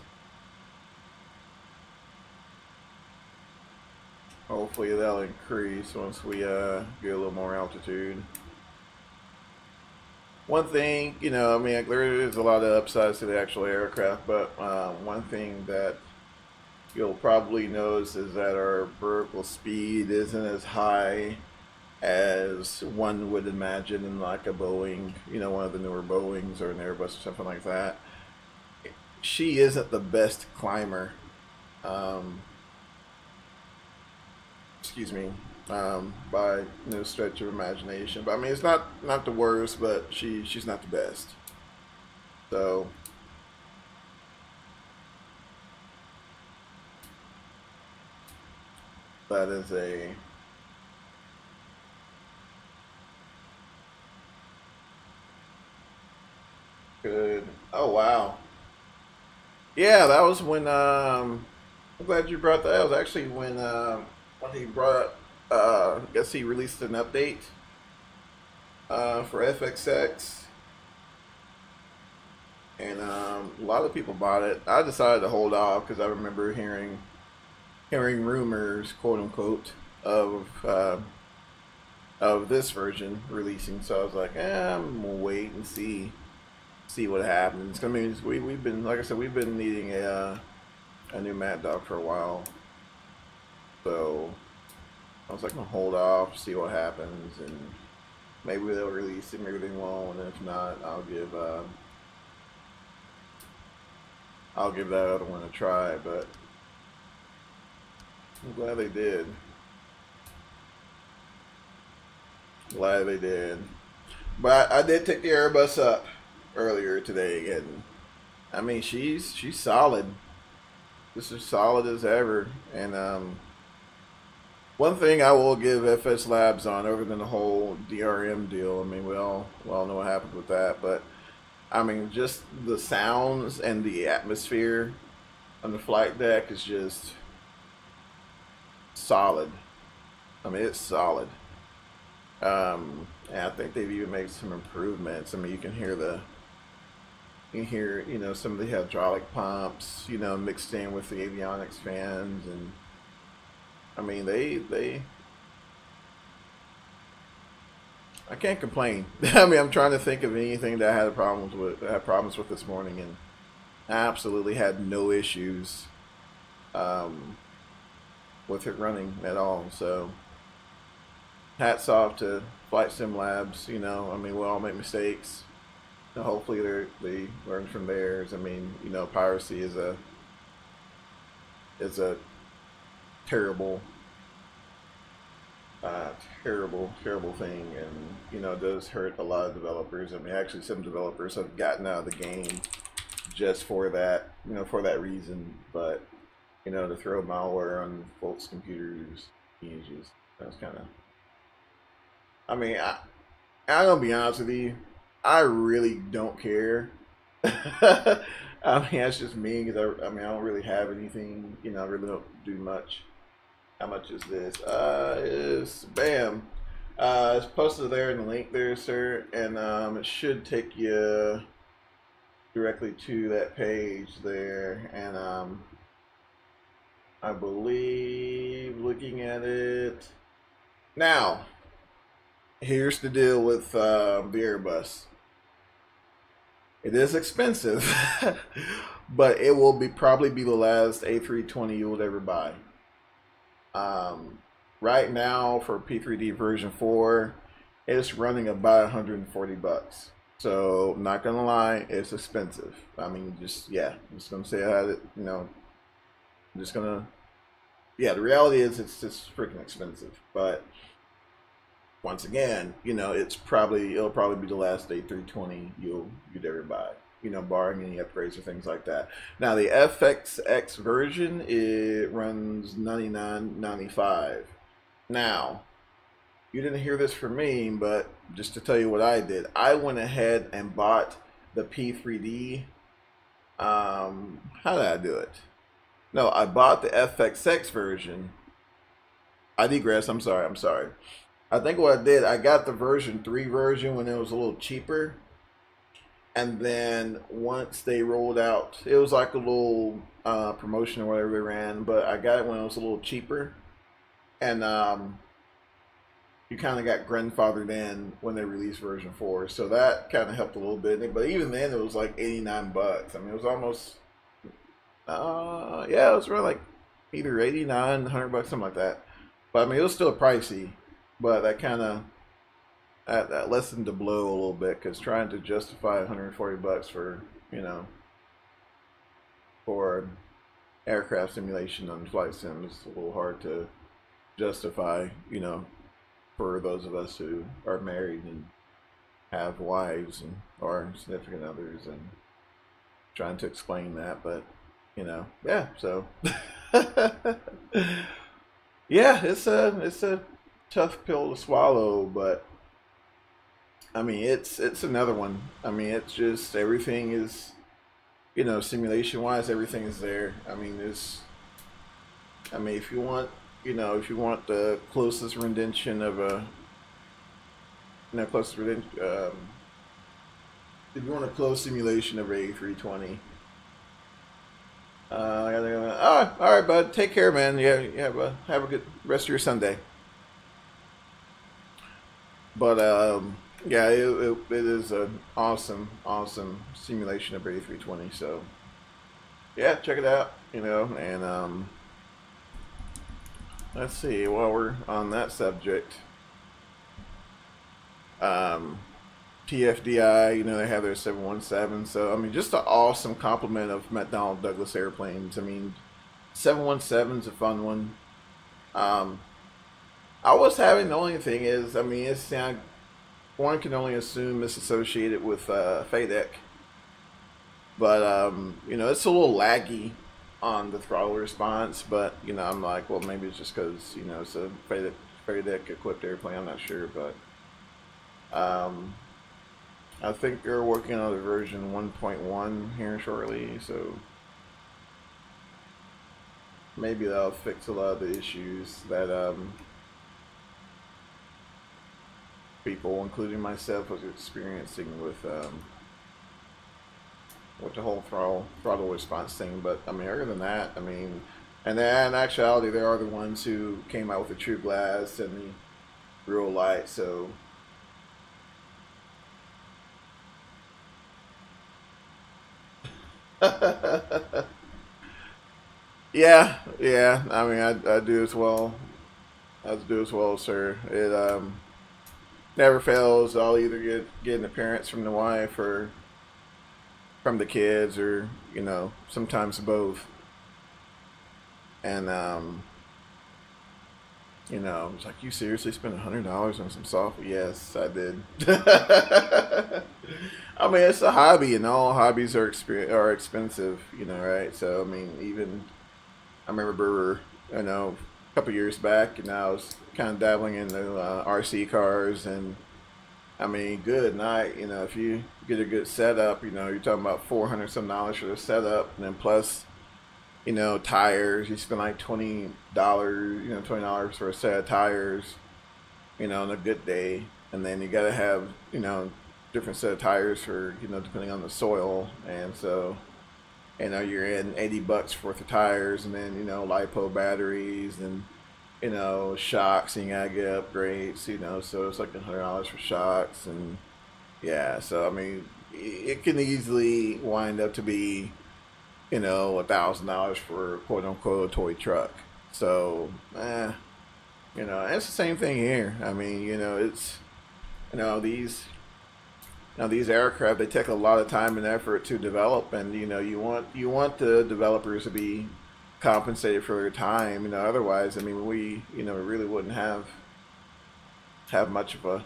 Hopefully that'll increase once we get a little more altitude. One thing, you know, I mean, there is a lot of upsides to the actual aircraft, but one thing that you'll probably notice is that our vertical speed isn't as high as one would imagine in like a Boeing, you know, one of the newer Boeings or an Airbus or something like that. She isn't the best climber. Excuse me. By no stretch of imagination, but I mean, it's not the worst, but she's not the best. So that is a good. Oh wow, yeah, that was when I'm glad you brought that. That was actually when he brought. I guess he released an update for FXX, and a lot of people bought it. I decided to hold off because I remember hearing rumors, quote unquote, of this version releasing. So I was like, I'm gonna wait and see what happens. I mean, we've been, like I said, we've been needing a new MD-80 for a while, so I was like, I'm gonna hold off, see what happens, and maybe they'll release it, maybe they won't, and if not, I'll give that other one a try. But I'm glad they did. Glad they did. But I did take the Airbus up earlier today, and I mean she's solid. This is solid as ever. And one thing I will give FS Labs on, other than the whole DRM deal. I mean, we all know what happened with that, but I mean, just the sounds and the atmosphere on the flight deck is just solid. I mean, it's solid. And I think they've even made some improvements. I mean, you can hear, you know, some of the hydraulic pumps, you know, mixed in with the avionics fans, and I mean, they I can't complain. I mean, I'm trying to think of anything that I had problems with this morning, and I absolutely had no issues with it running at all. So hats off to Flight Sim Labs. You know, I mean, we all make mistakes. And hopefully they learn from theirs. I mean, you know, piracy is a terrible terrible thing, and you know, it does hurt a lot of developers. I mean, actually some developers have gotten out of the game just for that, you know, for that reason. But you know, to throw malware on folks' computers, that's kind of, I mean, I'm gonna be honest with you, I really don't care. I mean, that's just me, because I mean, I don't really have anything, you know, I really don't do much. How much is this? Is bam. It's posted there in the link there, sir, and it should take you directly to that page there. And I believe, looking at it now, here's the deal with the Airbus. It is expensive, but it will probably be the last A320 you will ever buy. Right now for P3D version 4, it's running about 140 bucks. So not gonna lie, it's expensive. I mean, I'm just gonna say I had it, you know, I'm just gonna, the reality is it's just freaking expensive. But once again, you know, it'll probably be the last A320 you'd ever buy, you know, barring any upgrades or things like that. Now the FXX version, it runs $99.95. Now, you didn't hear this from me, but just to tell you what I did, I went ahead and bought the P3D. How did I do it? No, I bought the FXX version. I digress. I'm sorry. I think what I did, I got the version 3 version when it was a little cheaper. And then once they rolled out, it was like a little promotion or whatever they ran, but I got it when it was a little cheaper. And you kind of got grandfathered in when they released version 4. So that kind of helped a little bit. But even then, it was like 89 bucks. I mean, it was almost, it was around like either 89, 100 bucks, something like that. But I mean, it was still pricey. But that kind of, that lessened the blow a little bit, because trying to justify 140 bucks for, you know, for aircraft simulation on flight sim is a little hard to justify, you know, for those of us who are married and have wives and or significant others, and trying to explain that. But you know, so it's a tough pill to swallow, but I mean, it's another one. I mean, it's just, everything is, you know, simulation wise, everything is there. I mean, if you want, you know, if you want the closest rendition of a, you know, if you want a close simulation of a A320, all right, bud, take care, man. Have a good rest of your Sunday. But it is an awesome simulation of A320. So yeah, check it out, you know. And let's see, while we're on that subject, TFDI, you know, they have their 717. So I mean, just an awesome complement of McDonnell Douglas airplanes. I mean, 717's a fun one. I was having, the only thing is, I mean, it's one can only assume it's associated with FADEC, but you know, it's a little laggy on the throttle response. But you know, I'm like, well, maybe it's just because you know it's a FADEC equipped airplane. I'm not sure, but I think they're working on the version 1.1 here shortly, so maybe that'll fix a lot of the issues that people, including myself, was experiencing with the whole throttle response thing. But I mean, other than that, I mean, and then in actuality, they are the ones who came out with the true glass and the real light, so. Yeah, yeah. I mean, I do as well. I do as well, sir. It never fails. I'll either get an appearance from the wife or from the kids, or you know, sometimes both. And you know, it's like, you seriously spent $100 on some software? Yes, I did. I mean, it's a hobby, and all hobbies are expensive, you know, right? So I mean, even I remember, you know, a couple years back, you know, I was kind of dabbling in the RC cars, and I mean, good night, you know, if you get a good setup, you know, you're talking about $400 some for the setup, and then plus, you know, tires, you spend like $20, you know, $20 for a set of tires, you know, on a good day, and then you got to have, you know, different set of tires for, you know, depending on the soil, and so, you know, you're in $80 worth of tires, and then, you know, LiPo batteries, and, you know, shocks, and you gotta get upgrades, you know, so it's like $100 for shocks, and yeah, so I mean, it can easily wind up to be, you know, $1,000 for quote unquote a toy truck. So, you know, it's the same thing here. I mean, you know, it's, you know, these aircraft, they take a lot of time and effort to develop, and you know, you want the developers to be compensated for their time. You know, otherwise, I mean, we, you know, really wouldn't have much of a,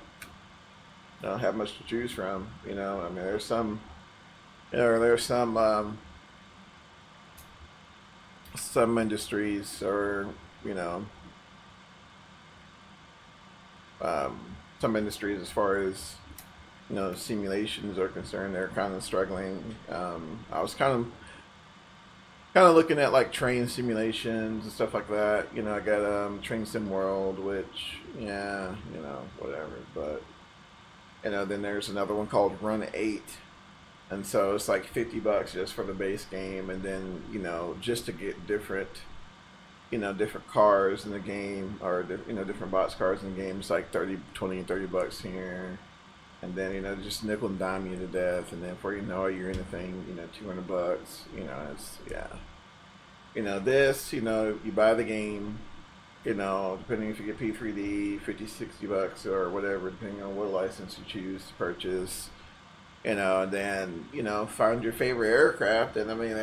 you know, have much to choose from. You know, I mean, there's some, you know, there's some industries, or you know, some industries as far as, you know, simulations are concerned, they're kind of struggling. I was kind of looking at like train simulations and stuff like that. You know, I got Train Sim World, which, yeah, you know, whatever. But you know, then there's another one called Run 8, and so it's like $50 just for the base game, and then, you know, just to get different, you know, different cars in the game, or you know, different box cars in the game, it's like 30, 20, and $30 here. And then, you know, just nickel and dime you to death, and then before you know it, you're in the thing, you know, $200. You know, it's, yeah. You know, this, you know, you buy the game, you know, depending if you get P3D, $50, $60 or whatever, depending on what license you choose to purchase. You know, and then, you know, find your favorite aircraft. And I mean,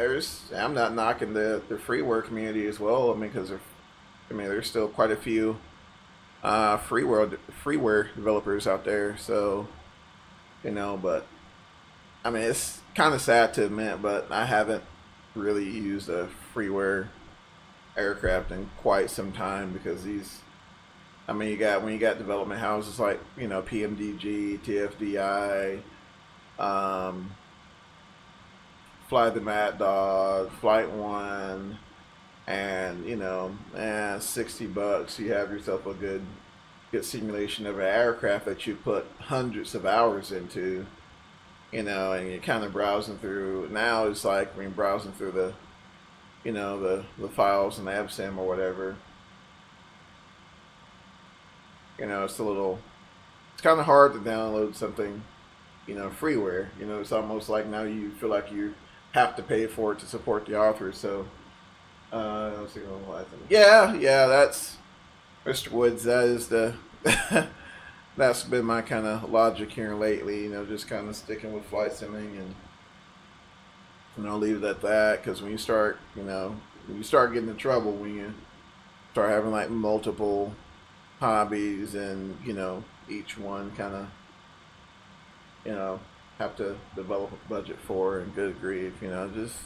I'm not knocking the freeware community as well. I mean, because there's still quite a few freeware developers out there. So, you know, but I mean, it's kind of sad to admit, but I haven't really used a freeware aircraft in quite some time, because these, I mean, when you got development houses like, you know, PMDG, TFDI, FlyTheMaddog, Flight One, and you know, $60, you have yourself a good simulation of an aircraft that you put hundreds of hours into. You know, and you're kind of browsing through. Now it's like, I mean, browsing through the, you know, the files in the AbSim or whatever. You know, it's kind of hard to download something, you know, freeware. You know, it's almost like now you feel like you have to pay for it to support the author. So, let's see, yeah, that's Mr. Woods. That is the that's been my kind of logic here lately. You know, just kind of sticking with flight simming, and you know, leave it at that. Because when you start, you know, when you start getting in trouble, when you start having like multiple hobbies, and you know, each one kind of, you know, have to develop a budget for. And good grief, you know, just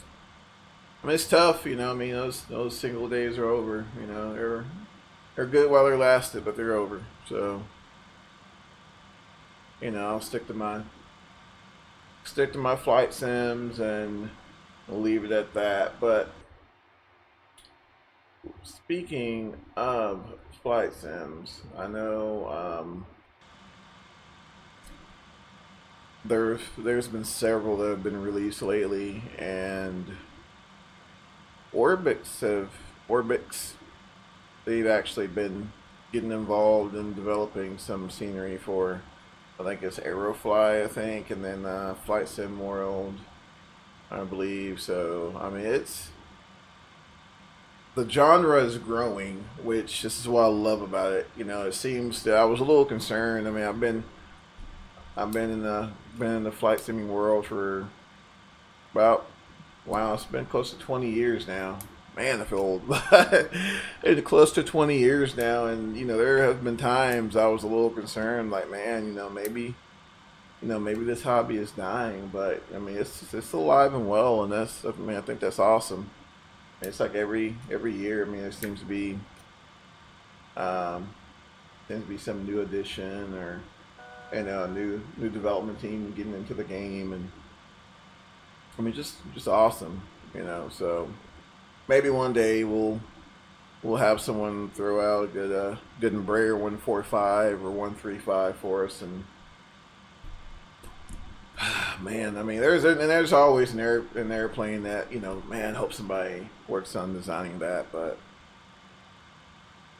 I mean, it's tough, you know. I mean, those single days are over. You know, they're good while they're lasted, but they're over. So, you know, I'll stick to my flight sims, and we'll leave it at that. But speaking of flight sims, I know there's been several that have been released lately, and Orbix, they've actually been getting involved in developing some scenery for, I think it's Aerofly, I think, and then Flight Sim World, I believe. So I mean, the genre is growing, which this is what I love about it. You know, it seems that I was a little concerned. I mean, I've been in the flight simming world for about, wow, it's been close to 20 years now. Man, I feel old. It's close to 20 years now, and you know, there have been times I was a little concerned, like, man, you know, maybe this hobby is dying. But I mean, it's alive and well, and I mean, I think that's awesome. It's like every year. I mean, there um, seems to be some new addition, or you know, a new development team getting into the game, and I mean, just awesome, you know. So maybe one day we'll have someone throw out a good Embraer 145 or 135 for us, and man, I mean, there's always an airplane that, you know, man, hope somebody works on designing that. But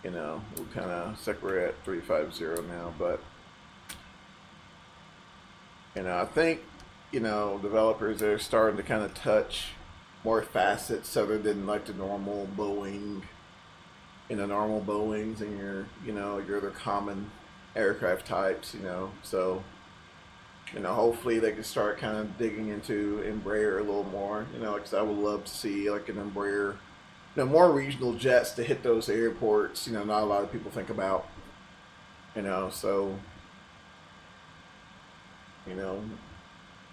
you know, we kind of we're at 350 now, but you know, I think, you know, developers are starting to kind of touch more facets other than like the normal Boeing, you know, normal Boeings and your other common aircraft types, you know. So, you know, hopefully they can start kind of digging into Embraer a little more, you know, because I would love to see like an Embraer, you know, more regional jets to hit those airports, you know, not a lot of people think about, you know. So, you know,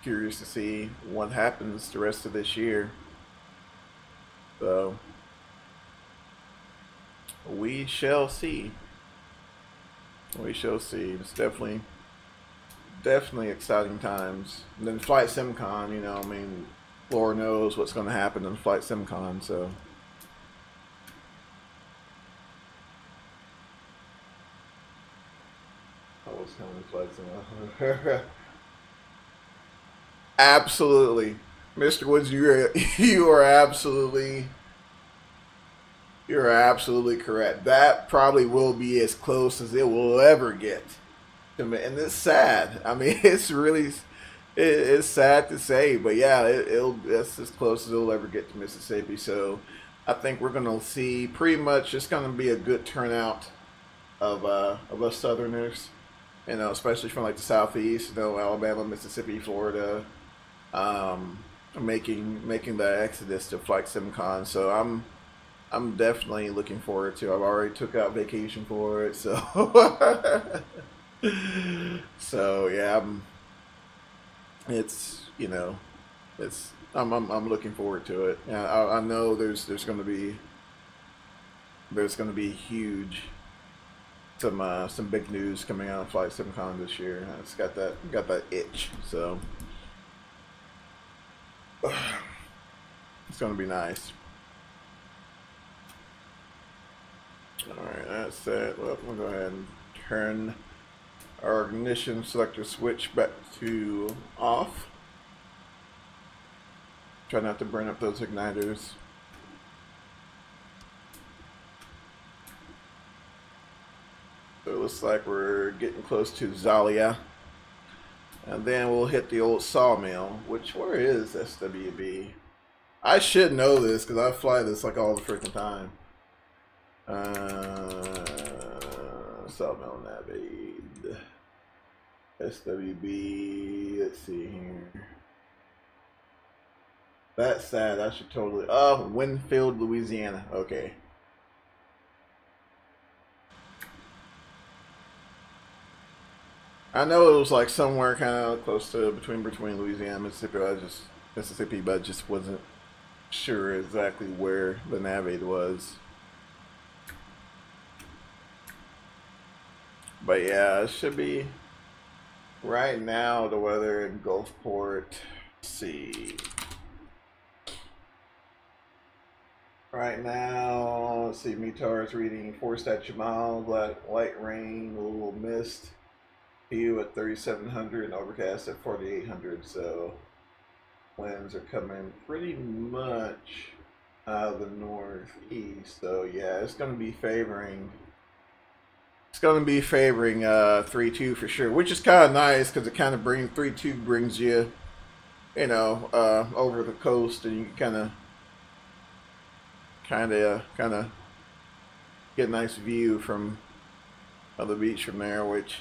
curious to see what happens the rest of this year. So we shall see. We shall see. It's definitely exciting times. And then Flight SimCon, you know, I mean, Lord knows what's going to happen in Flight SimCon. So I was coming to Flight SimCon. Absolutely, Mr. Woods, you're absolutely correct. That probably will be as close as it will ever get to me, and it's sad. I mean, it's sad to say, but yeah, it's as close as it'll ever get to Mississippi. So I think we're gonna see pretty much. It's gonna be a good turnout of us Southerners, you know, especially from like the Southeast, you know, Alabama, Mississippi, Florida, making the exodus to Flight SimCon. So I'm definitely looking forward to. I've already took out vacation for it, so so yeah, it's, you know, I'm looking forward to it. Yeah, I know there's gonna be huge some big news coming out of Flight SimCon this year. It's got that itch, so it's gonna be nice. Alright, that's it. Well, we'll go ahead and turn our ignition selector switch back to off. Try not to burn up those igniters. So it looks like we're getting close to ZALEA. And then we'll hit the old sawmill, which, where is SWB? I should know this because I fly this like all the freaking time. Sawmill navigate. SWB, let's see here. That's sad. I should totally. Oh, Winfield, Louisiana. Okay. I know it was like somewhere kind of close to between Louisiana and Mississippi. Mississippi, but I just wasn't sure exactly where the nav-aid was. But yeah, it should be right now the weather in Gulfport. Let's see. Right now, let's see, METAR is reading 4 statute miles, light rain, a little mist. PU at 3,700 and overcast at 4,800. So winds are coming pretty much out of the northeast. So yeah, it's going to be favoring. It's going to be favoring 3-2 for sure, which is kind of nice because it kind of brings 3-2 brings you, you know, over the coast, and you can kind of get a nice view from of the beach from there, which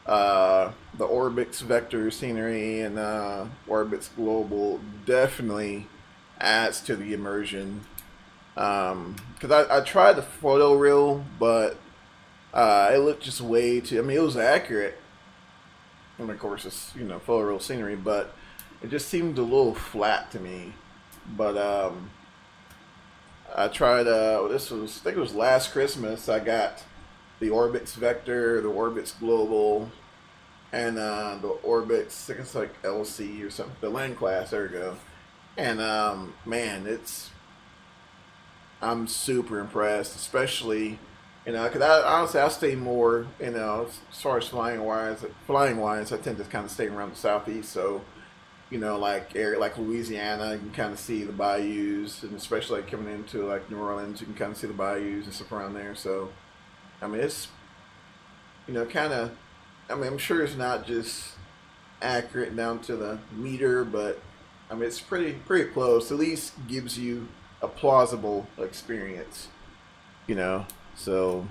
the Orbix vector scenery and Orbix global definitely adds to the immersion. Because I tried the photo reel, but it looked just way too. I mean, it was accurate, and of course it's, you know, photo reel scenery, but it just seemed a little flat to me. But I tried. This was, I think it was last Christmas. I got the Orbix Vector, the Orbix Global, and the Orbix, I think it's like LC or something, the land class. There we go. And man, I'm super impressed, especially, you know, because honestly I stay more, you know, as far as flying wise, I tend to kind of stay around the southeast. So, you know, like area like Louisiana, you can kind of see the bayous, and especially like coming into like New Orleans, you can kind of see the bayous and stuff around there. So, I mean, it's, you know, kind of, I mean, I'm sure it's not just accurate down to the meter, but I mean, it's pretty close. At least gives you a plausible experience, you know. So,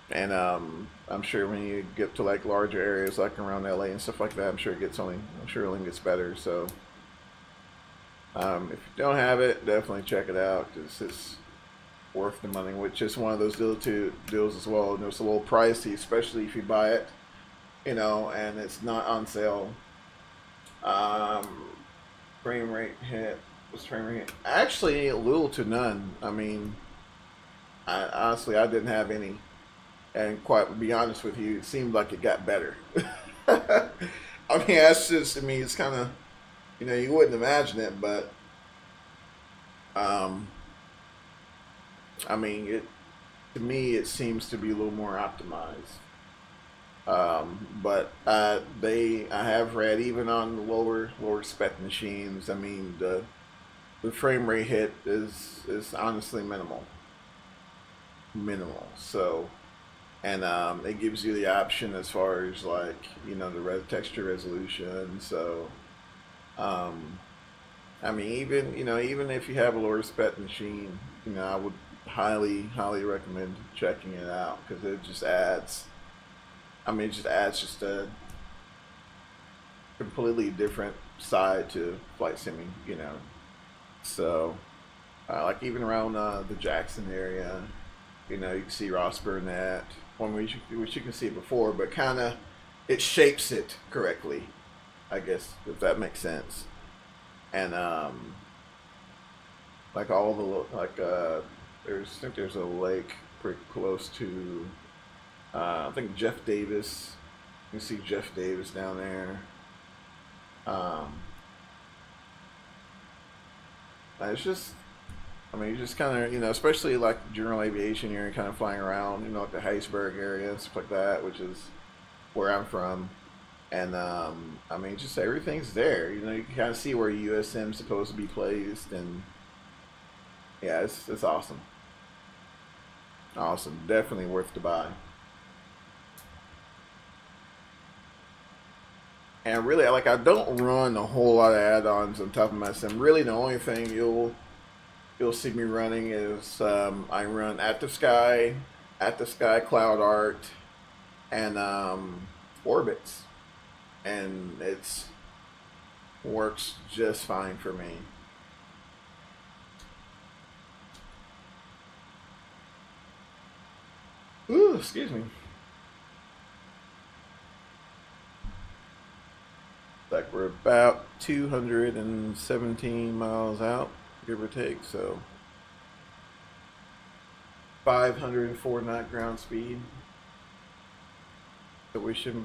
and I'm sure when you get to like larger areas like around LA and stuff like that, I'm sure it only gets better. So, if you don't have it, definitely check it out because it's worth the money. Which is one of those deals as well. And it's a little pricey, especially if you buy it, you know, and it's not on sale. Frame rate hit. What's frame rate hit? Actually, little to none. I mean, honestly, I didn't have any. And quite to be honest with you, it seemed like it got better. I mean, that's just, I mean, it's kind of, you know, you wouldn't imagine it, but, I mean, to me, it seems to be a little more optimized. But I have read even on the lower spec machines, I mean, the frame rate hit is honestly minimal. So, and it gives you the option as far as like, you know, the texture resolution. So I mean, even if you have a lower spec machine, you know, I would highly recommend checking it out because it just adds, I mean, it just adds just a completely different side to flight simming, you know. So like even around the Jackson area, you know, you can see Ross Burnett, which you can see before, but kind of it shapes it correctly, I guess, if that makes sense. And like all the I think there's a lake pretty close to I think Jeff Davis. You can see Jeff Davis down there. It's just, I mean, you just kind of, you know, especially like general aviation, you're kind of flying around, you know, like the Hattiesburg area and stuff like that, which is where I'm from. And I mean, just everything's there. You know, you can kind of see where USM's supposed to be placed, and yeah, it's awesome. Awesome, definitely worth the buy. And really, like, I don't run a whole lot of add-ons on top of my sim. Really, the only thing you'll see me running is I run At the Sky Cloud Art, and Orbits, and it's works just fine for me. Ooh, excuse me. Like we're about 217 miles out, give or take, so 504 knot ground speed. So we shouldn't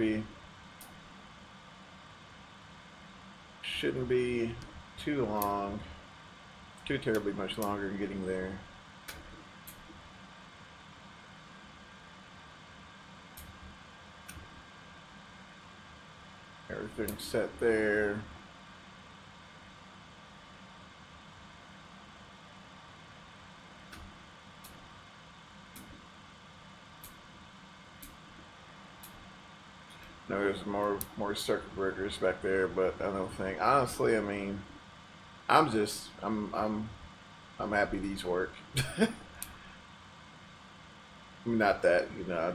be too long, too terribly much longer in getting there. Everything's set there. No, there's more circuit breakers back there, but I don't think, honestly, I mean, I'm happy these work. Not that, you know,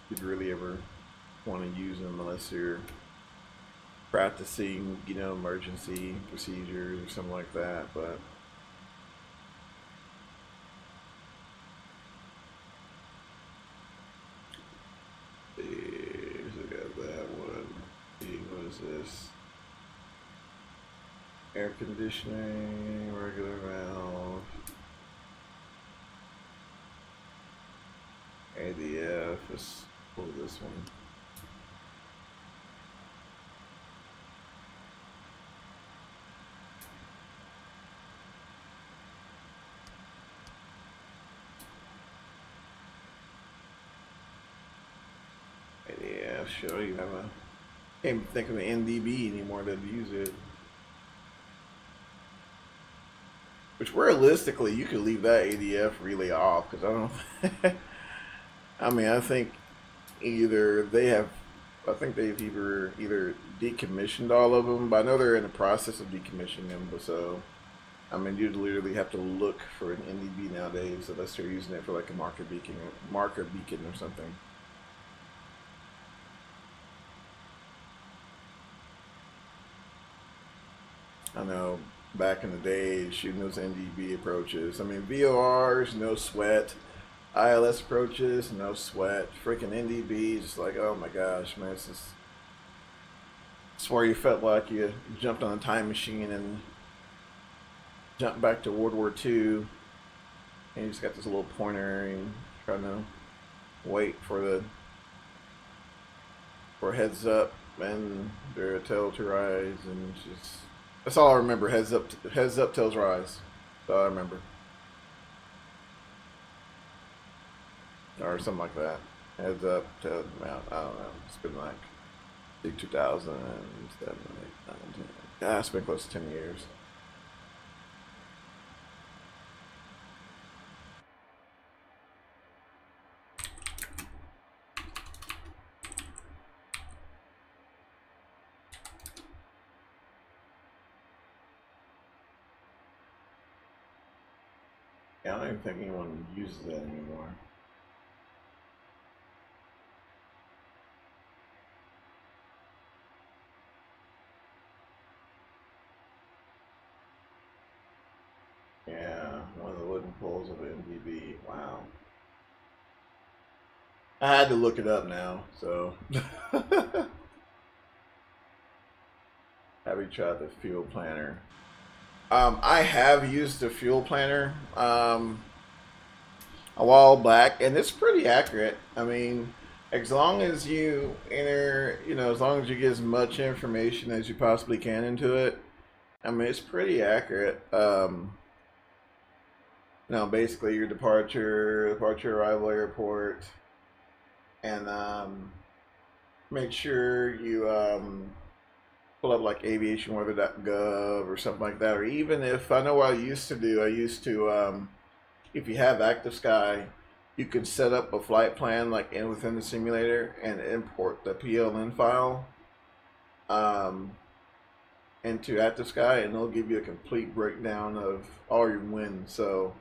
you'd really ever want to use them unless you're practicing, you know, emergency procedures or something like that, but this air conditioning, regular valve, ADF. Let's pull this one. ADF, show you have a. Can't even think of an NDB anymore to use it. Which realistically, you could leave that ADF relay off because I don't. I mean, I think either they have. I think they've either decommissioned all of them, but I know they're in the process of decommissioning them. But so, I mean, you'd literally have to look for an NDB nowadays unless they're using it for like a marker beacon or something. I know back in the day, shooting those NDB approaches. I mean, VORs, no sweat. ILS approaches, no sweat. Freaking NDB, just like, oh my gosh, man, it's just. I swear you felt like you jumped on a time machine and jumped back to World War II. And you just got this little pointer and trying to wait for heads up and their tail to rise, and just. That's all I remember. Heads up, tails rise. That's all I remember. Or something like that. Heads up, tails out. I don't know. It's been like 2007, 8, 9, 10. Yeah, it's been close to 10 years. Yeah, I don't even think anyone uses that anymore. Yeah, one of the wooden poles of MDB. Wow. I had to look it up now, so. Have you tried the fuel planner? I have used the fuel planner a while back, and it's pretty accurate. I mean, as long as you enter, you know, as long as you get as much information as you possibly can into it, I mean, it's pretty accurate. Now, basically, your departure, arrival airport, and make sure you pull up like aviationweather.gov or something like that. Or even if, I know what I used to do, if you have Active Sky, you can set up a flight plan like within the simulator and import the PLN file into Active Sky, and it'll give you a complete breakdown of all your wins. So,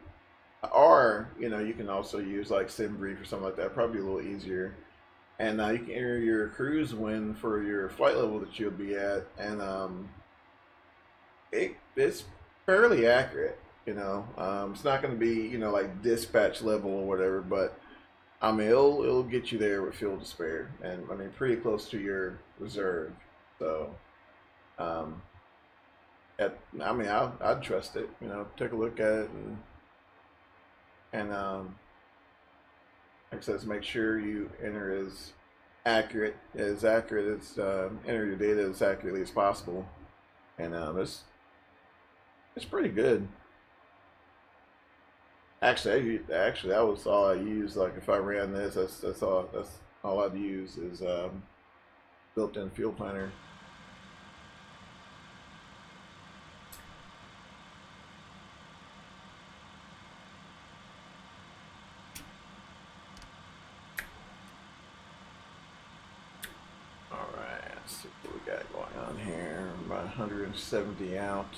or you know, you can also use like SimBrief or something like that, probably a little easier. And you can enter your cruise win for your flight level that you'll be at, and it's fairly accurate. You know, it's not going to be, you know, like dispatch level or whatever, but I mean it'll get you there with fuel to spare, and I mean pretty close to your reserve. So I mean, I'd trust it. You know, take a look at it and like I said, make sure you enter as accurate as enter your data as accurately as possible. And it's pretty good. Actually, that was all I used. Like if I ran this, that's all I'd use is built-in fuel planner. All right, let's see what we got going on here. About 170 out.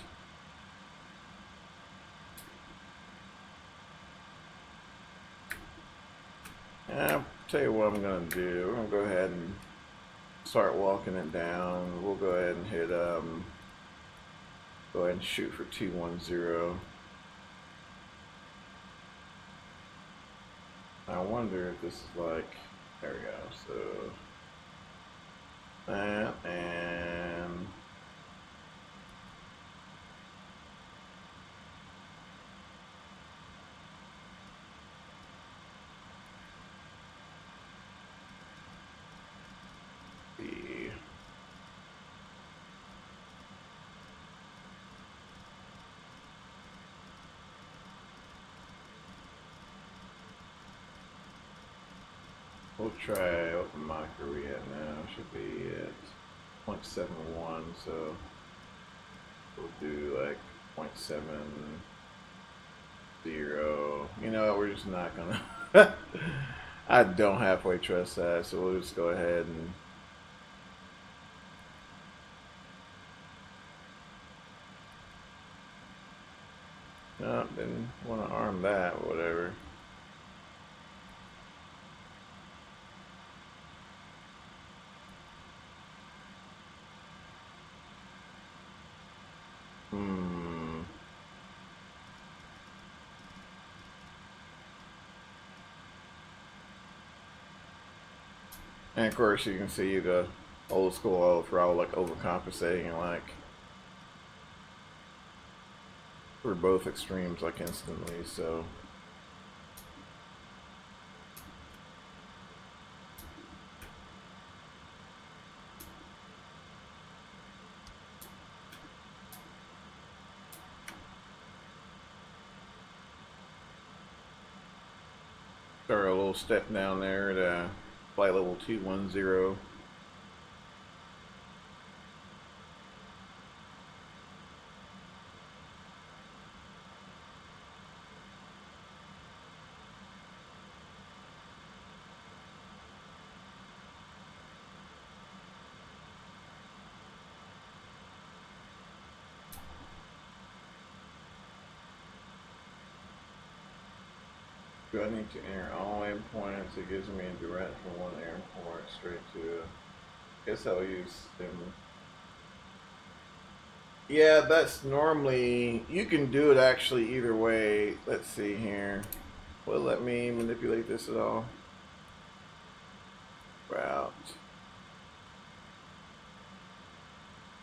I'll tell you what I'm going to do. We're going to go ahead and start walking it down. We'll go ahead and hit, go ahead and shoot for 210. I wonder if this is like, there we go. So that and the we'll try open mic where we at now. Should be at 0.71, so we'll do like 0.70. You know, we're just not gonna I don't halfway trust that, so we'll just go ahead and no, didn't want to arm that or whatever. And of course you can see the old school oil throttle like overcompensating, like for both extremes like instantly, so start a little step down there to flight level 210. Do I need to enter all endpoints? It gives me a direct from one airport straight to. Guess I'll use them. Yeah, that's normally, you can do it actually either way. Let's see here. Will it let me manipulate this at all? Route.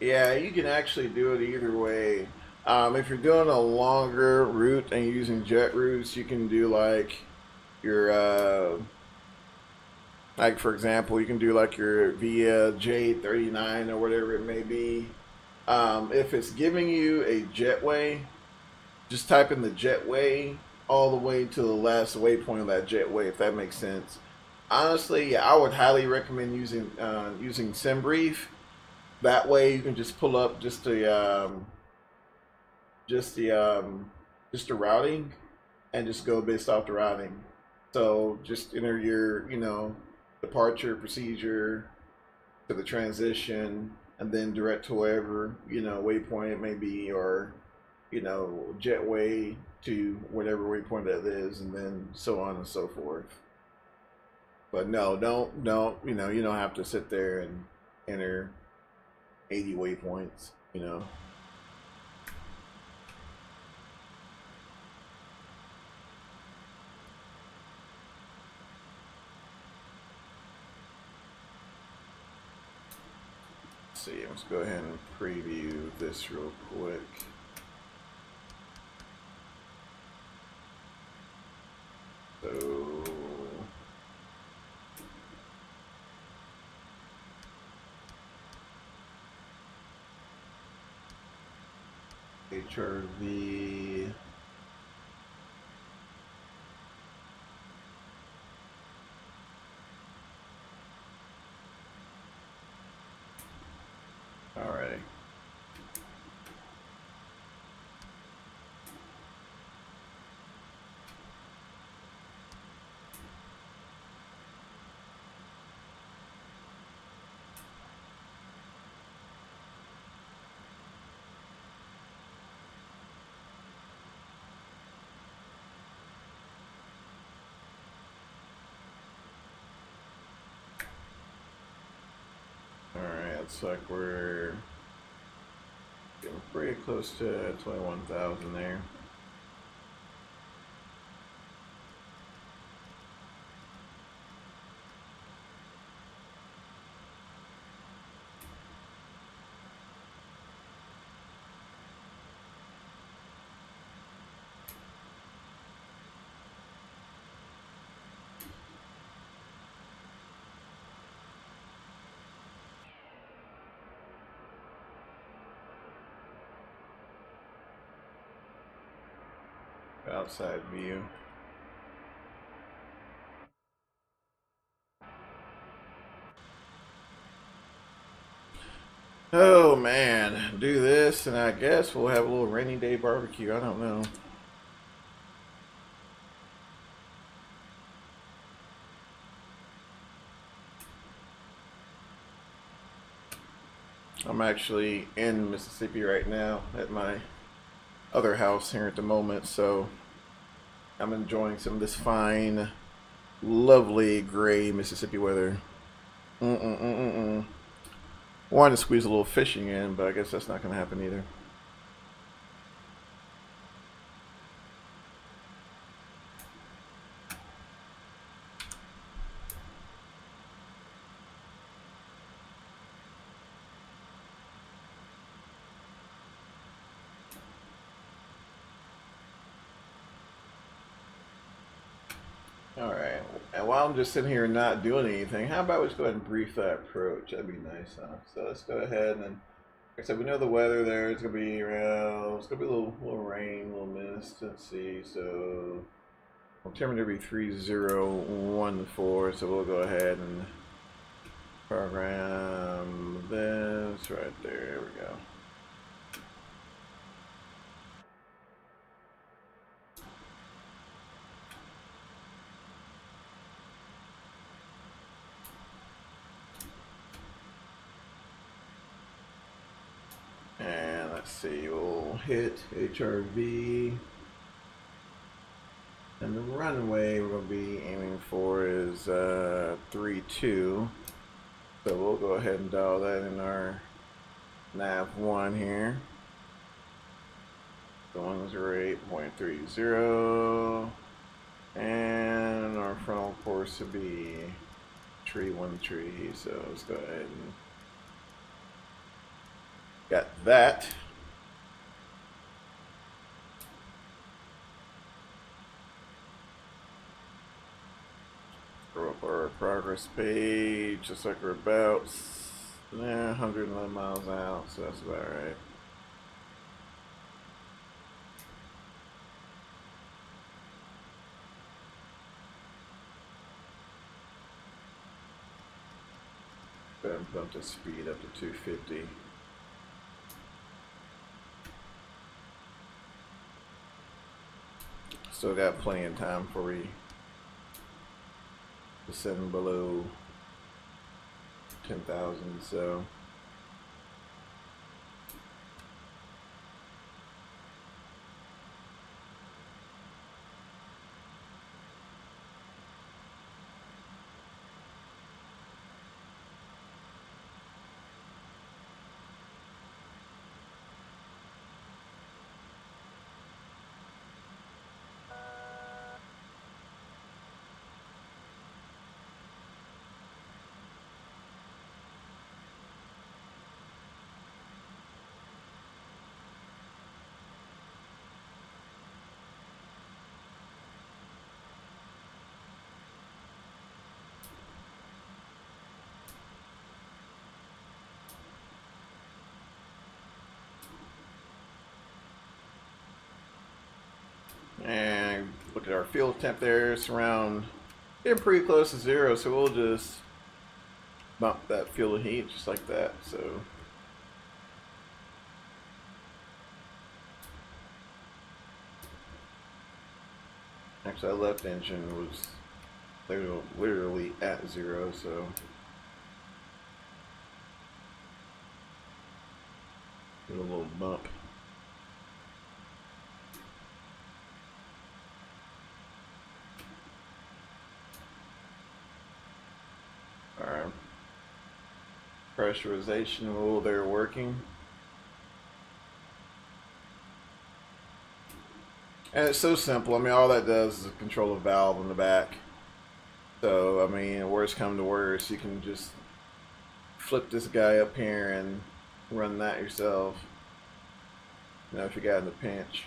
Yeah, you can actually do it either way. If you're doing a longer route and you're using jet routes, you can do like your, like for example, you can do like your via J39 or whatever it may be. If it's giving you a jetway, just type in the jetway all the way to the last waypoint of that jetway, if that makes sense. Honestly, I would highly recommend using SimBrief. That way, you can just pull up just the routing and just go based off the routing. So just enter your, you know, departure procedure to the transition, and then direct to wherever, you know, waypoint it may be, or, you know, jetway to whatever waypoint that is, and then so on and so forth. But no, don't, you know, you don't have to sit there and enter 80 waypoints, you know. see. Let's go ahead and preview this real quick. So HRV. Alrighty. Alright, looks like we're getting pretty close to 21,000 there. Outside view. Oh man, do this and I guess we'll have a little rainy day barbecue. I don't know. I'm actually in Mississippi right now at my other house here at the moment, so I'm enjoying some of this fine, lovely gray Mississippi weather. Wanted to squeeze a little fishing in, but I guess that's not going to happen either. Alright, and while I'm just sitting here not doing anything, how about we just go ahead and brief that approach? That'd be nice, huh? So let's go ahead and, like I said, we know the weather there. It's going to be around, it's going to be a little rain, a little mist. Let's see, so altimeter be 3014, so we'll go ahead and program this right there. There we go. And let's see, we'll hit HRV. And the runway we're going to be aiming for is 32. So we'll go ahead and dial that in our nav1 here. The 108.30. And our frontal course would be tree. So let's go ahead and got that. Throw up our progress page, just like we're about 111 miles out, so that's about right. Go ahead and bump the speed up to 250. Still got plenty of time before we descend below 10,000, so And look at our fuel temp there. It's around, getting pretty close to 0, so we'll just bump that fuel heat just like that. So actually, that left engine was literally at 0, so get a little bump. Our pressurization rule there working. And it's so simple. I mean, all that does is control a valve in the back. So, I mean, worst come to worst, you can just flip this guy up here and run that yourself. You know, if you got in the pinch.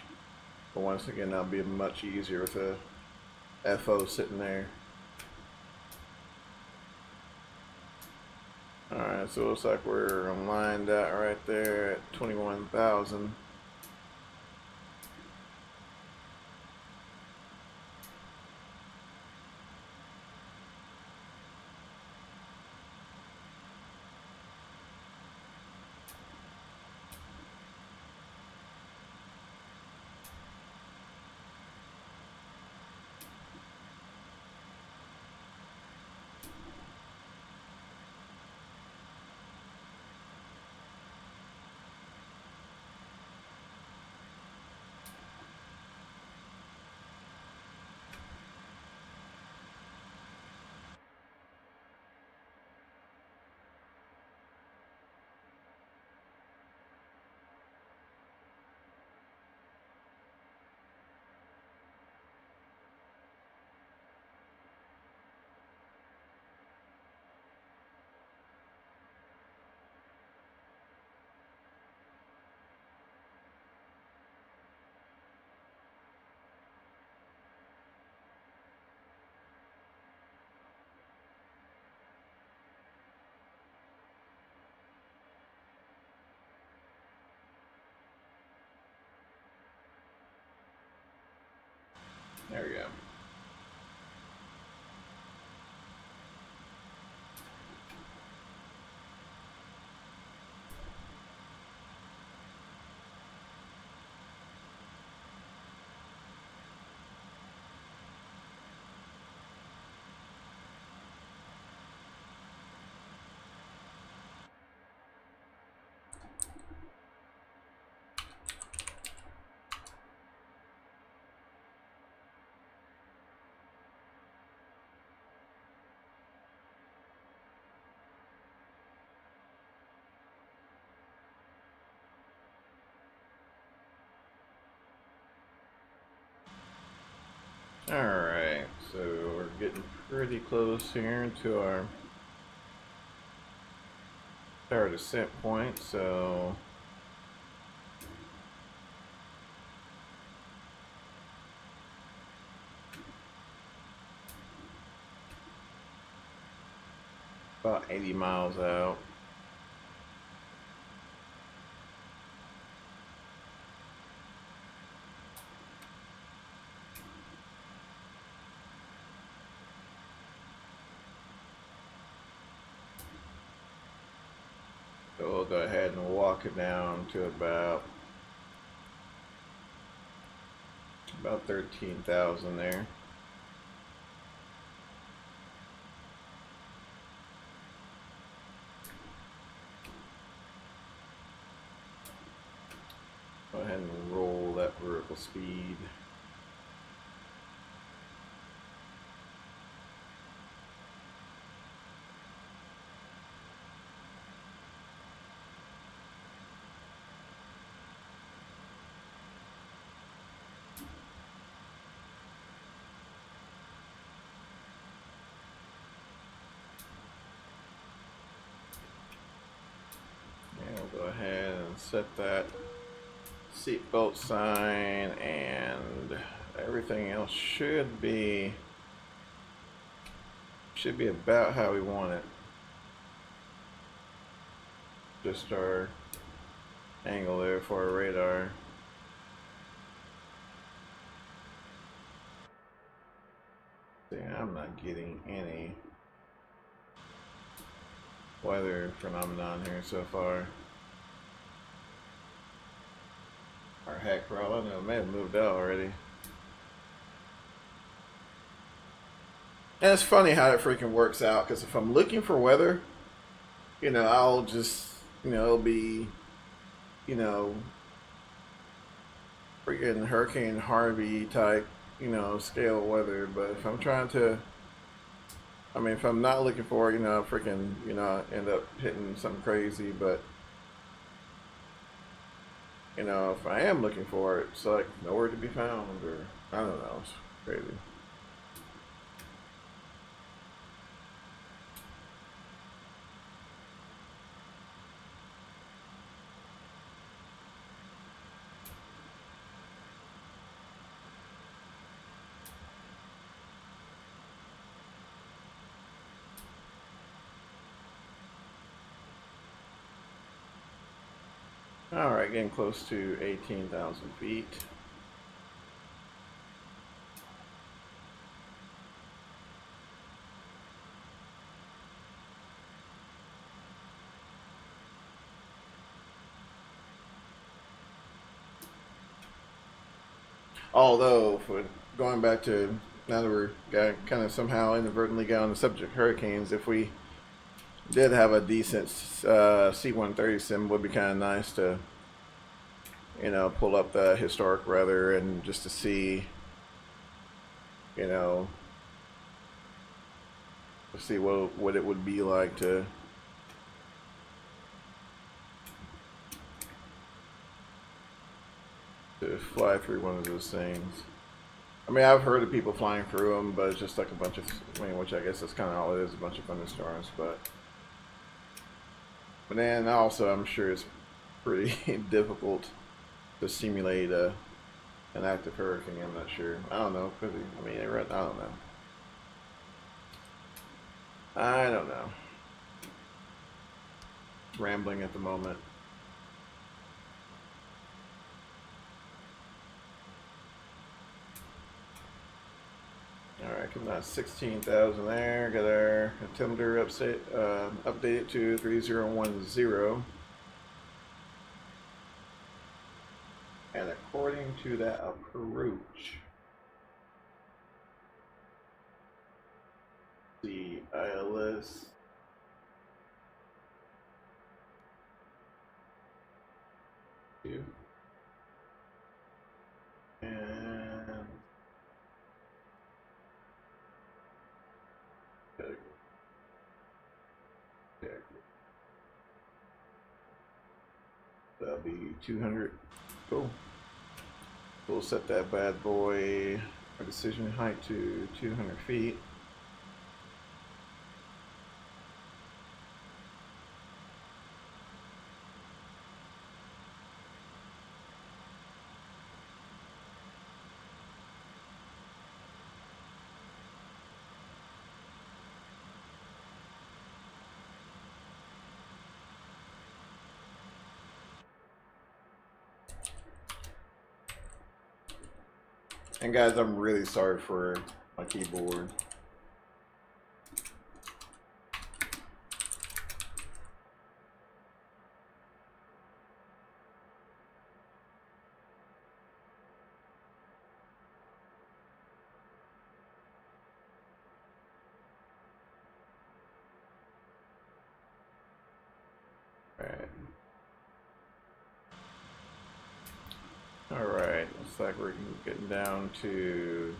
But once again, that'll be much easier with a FO sitting there. Alright, so it looks like we're lined out right there at 21,000. There we go. Alright, so we're getting pretty close here to our descent point, so about 80 miles out. So we'll go ahead and walk it down to about 13,000 there. Go ahead and roll that vertical speed. Go ahead and set that seatbelt sign, and everything else should be about how we want it. Just our angle there for our radar. not getting any weather phenomenon here so far. Or heck, for all I know, it may have moved out already. And it's funny how it freaking works out, because if I'm looking for weather, you know, I'll just, you know, it'll be, you know, freaking Hurricane Harvey type, you know, scale weather. But if I'm trying to, I mean, if I'm not looking for it, you know, freaking, you know, end up hitting something crazy. But, you know, if I am looking for it, it's like nowhere to be found, or I don't know, it's crazy. Alright, getting close to 18,000 feet. Although, for going back to, now that we're kind of somehow inadvertently got on the subject of hurricanes, if we did have a decent C-130 sim, would be kind of nice to, you know, pull up the historic weather and just to see, you know, to see what it would be like to fly through one of those things. I mean, I've heard of people flying through them, but it's just like a bunch of, I mean, which I guess that's kind of all it is, a bunch of thunderstorms. But then also, I'm sure it's pretty difficult to simulate an active hurricane. I'm not sure. I don't know. Could be. I mean, I don't know. I don't know. Rambling at the moment. Alright, coming out 16,000 there. Got our altimeter updated to 3010. And according to that approach, the ILS and that'll be 200. Cool. We'll set that bad boy, our decision height, to 200 feet. And guys, I'm really sorry for my keyboard. Alright, looks like we're getting down to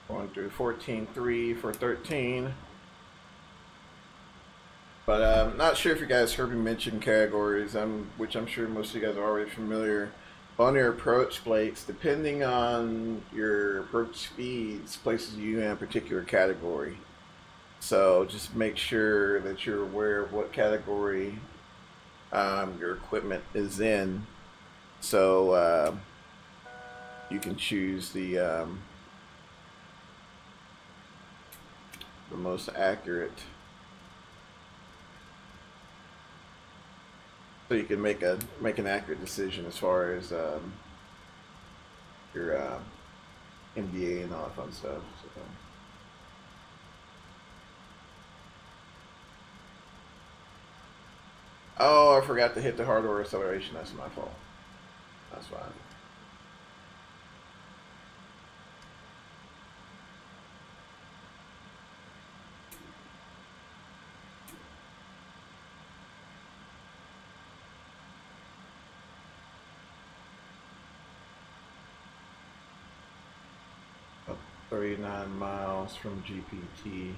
going through 14.3 for 13. But I'm not sure if you guys heard me mention categories, which I'm sure most of you guys are already familiar. On your approach plates, depending on your approach speeds, places you in a particular category. So just make sure that you're aware of what category your equipment is in, so you can choose the most accurate, so you can make an accurate decision as far as your MD-80 and all that fun stuff. So. Oh, I forgot to hit the hardware acceleration. That's my fault. That's fine. About 39 miles from GPT.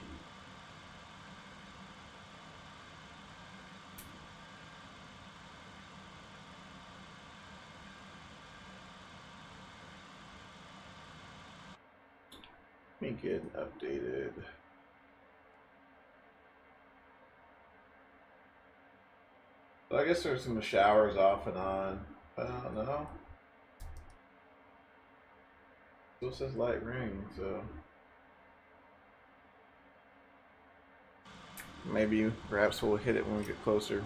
Let me get updated. So I guess there's some showers off and on. I don't know. Still says light rain, so maybe perhaps we'll hit it when we get closer.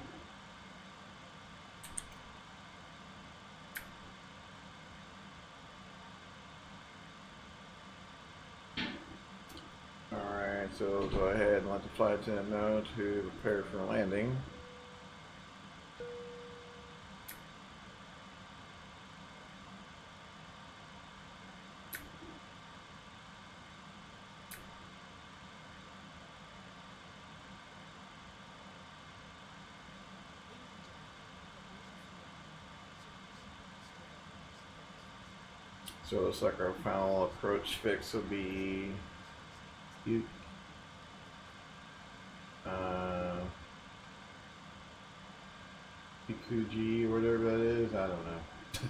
Alright, so go ahead and let the flight attendant know to prepare for landing. So it looks like our final approach fix will be Fukuji, whatever that is, I don't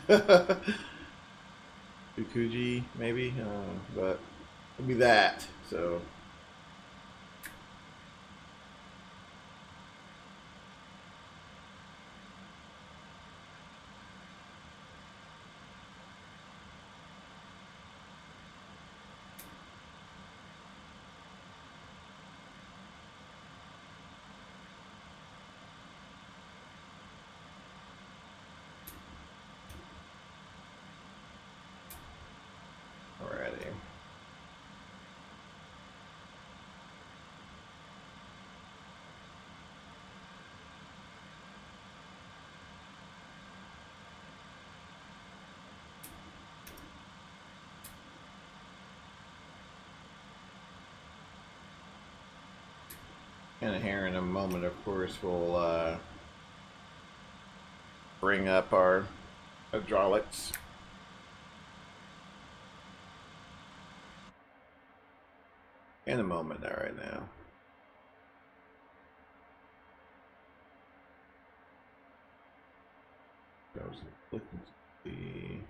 know. Fukuji, maybe, but it'll be that. So. Alrighty. And here in a moment, of course, we'll bring up our hydraulics. In a moment there right now. Looking to see.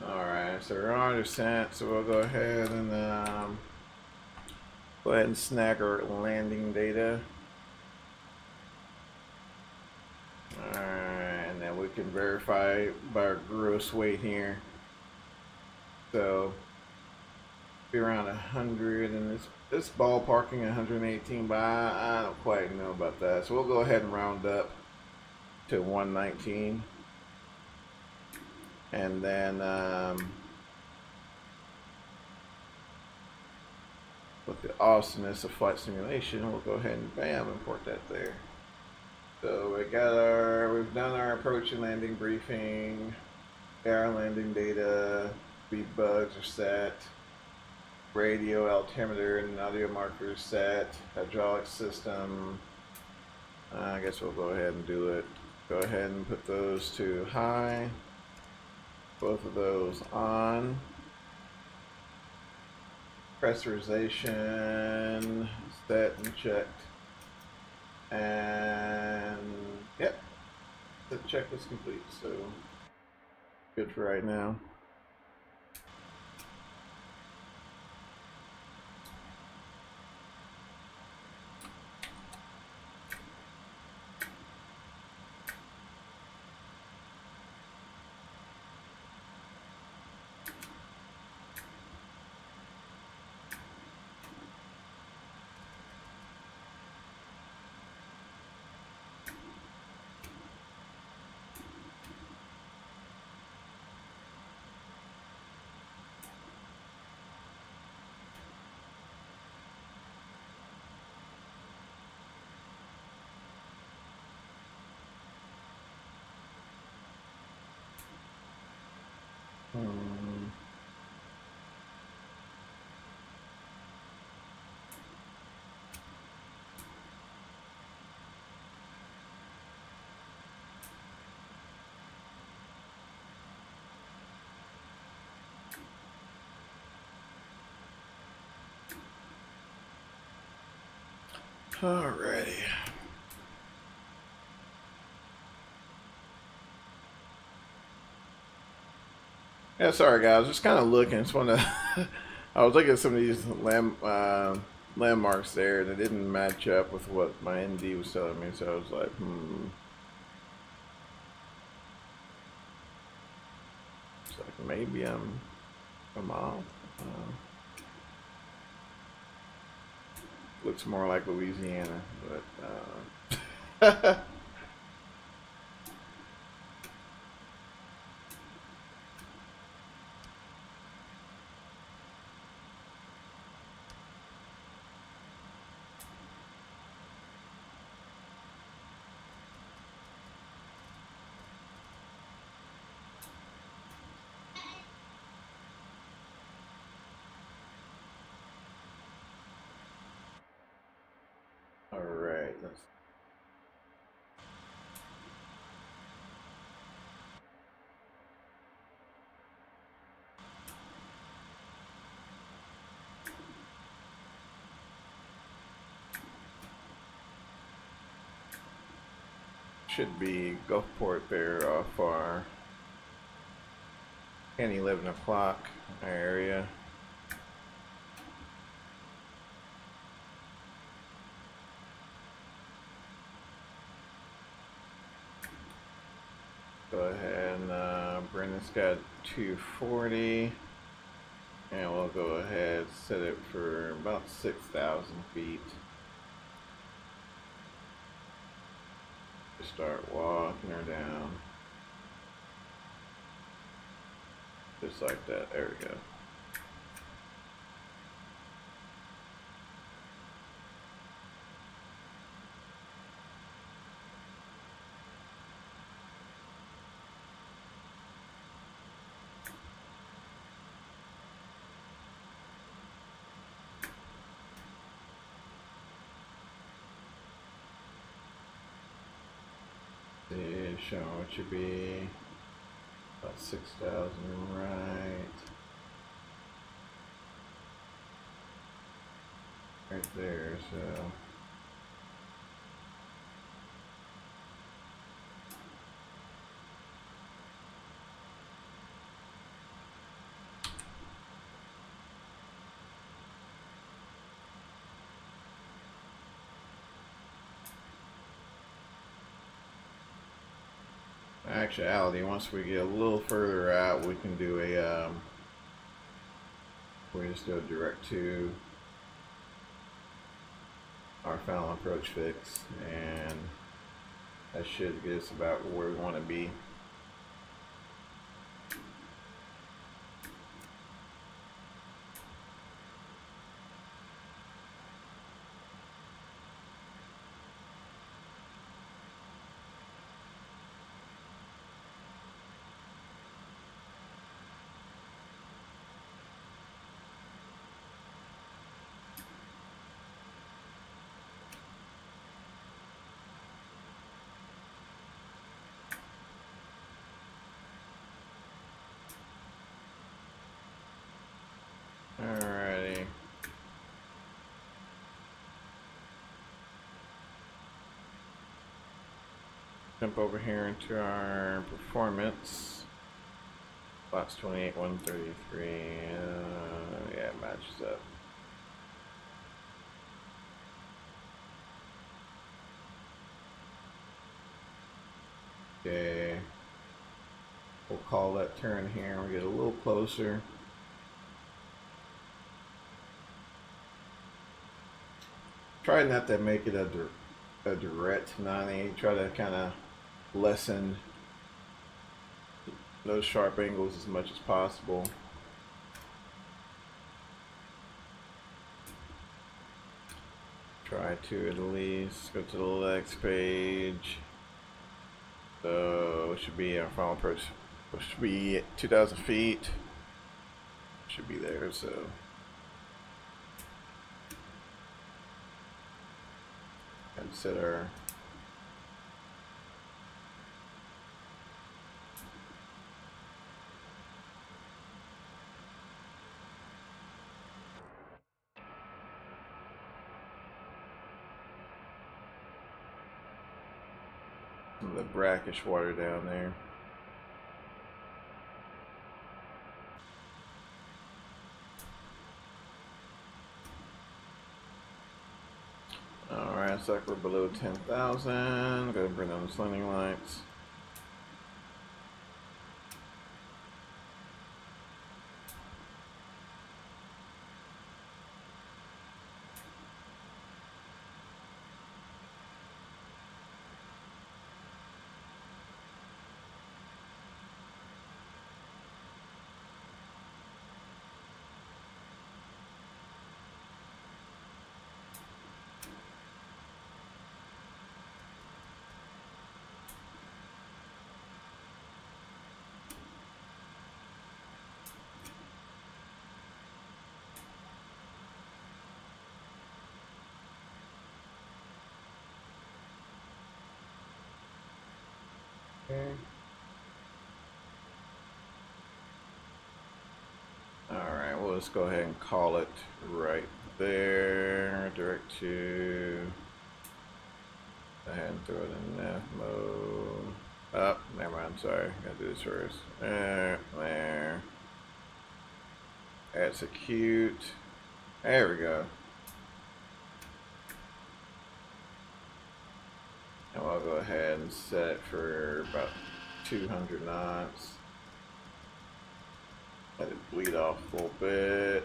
Alright, so we're on our descent, so we'll go ahead and snag our landing data. Alright, and then we can verify by our gross weight here. So be around 100, and it's ballparking 118, but I don't quite know about that. So we'll go ahead and round up to 119. And then with the awesomeness of flight simulation, we'll go ahead and bam, import that there. So we've done our approach and landing briefing, got our landing data, speed bugs are set, radio, altimeter, and audio markers set, hydraulic system. I guess we'll go ahead and do it. Go ahead and put those to high. Both of those on. Pressurization set and checked. And yep, the check is complete. So good for right now. Alrighty. Yeah, sorry guys, just kind of looking. Just want to. I was looking at some of these landmarks there, and it didn't match up with what my ND was telling me. So I was like, It's like maybe I'm off. Looks more like Louisiana, but. Alright, let's. Should be Gulfport there off our 11 o'clock area. Go ahead and bring this guy to 240, and we'll go ahead and set it for about 6,000 feet. Just start walking her down. Just like that. There we go. Show it should be about 6,000 right there, so actuality, once we get a little further out, we can do a we just do a direct to our final approach fix, and that should get us about where we want to be. Alrighty. Jump over here into our performance. Box 28, 133. Yeah, it matches up. Okay. We'll call that turn here. We get a little closer. Try not to make it a direct 90. Try to kind of lessen those sharp angles as much as possible. Try to at least go to the next page. So it should be our final approach Which should be 2,000 feet. Should be there, so. And set our. Some of the brackish water down there. Alright, looks like we're below 10,000. Go ahead and bring on the slinging lights. Okay. Alright, we'll just go ahead and call it right there. Direct to. Go ahead and throw it in nav mode. Oh, never mind, sorry. Gotta do this first. There. Execute. There we go. And we'll go ahead and set it for about 200 knots. Let it bleed off a little bit.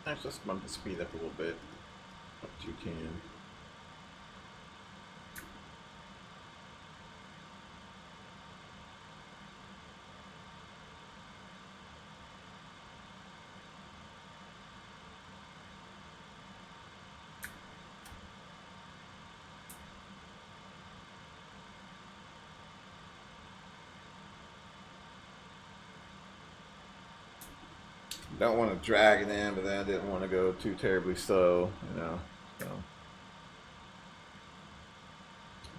Actually, let's bump the speed up a little bit. Up to 10. Don't want to drag it in, but then I didn't want to go too terribly slow, you know. So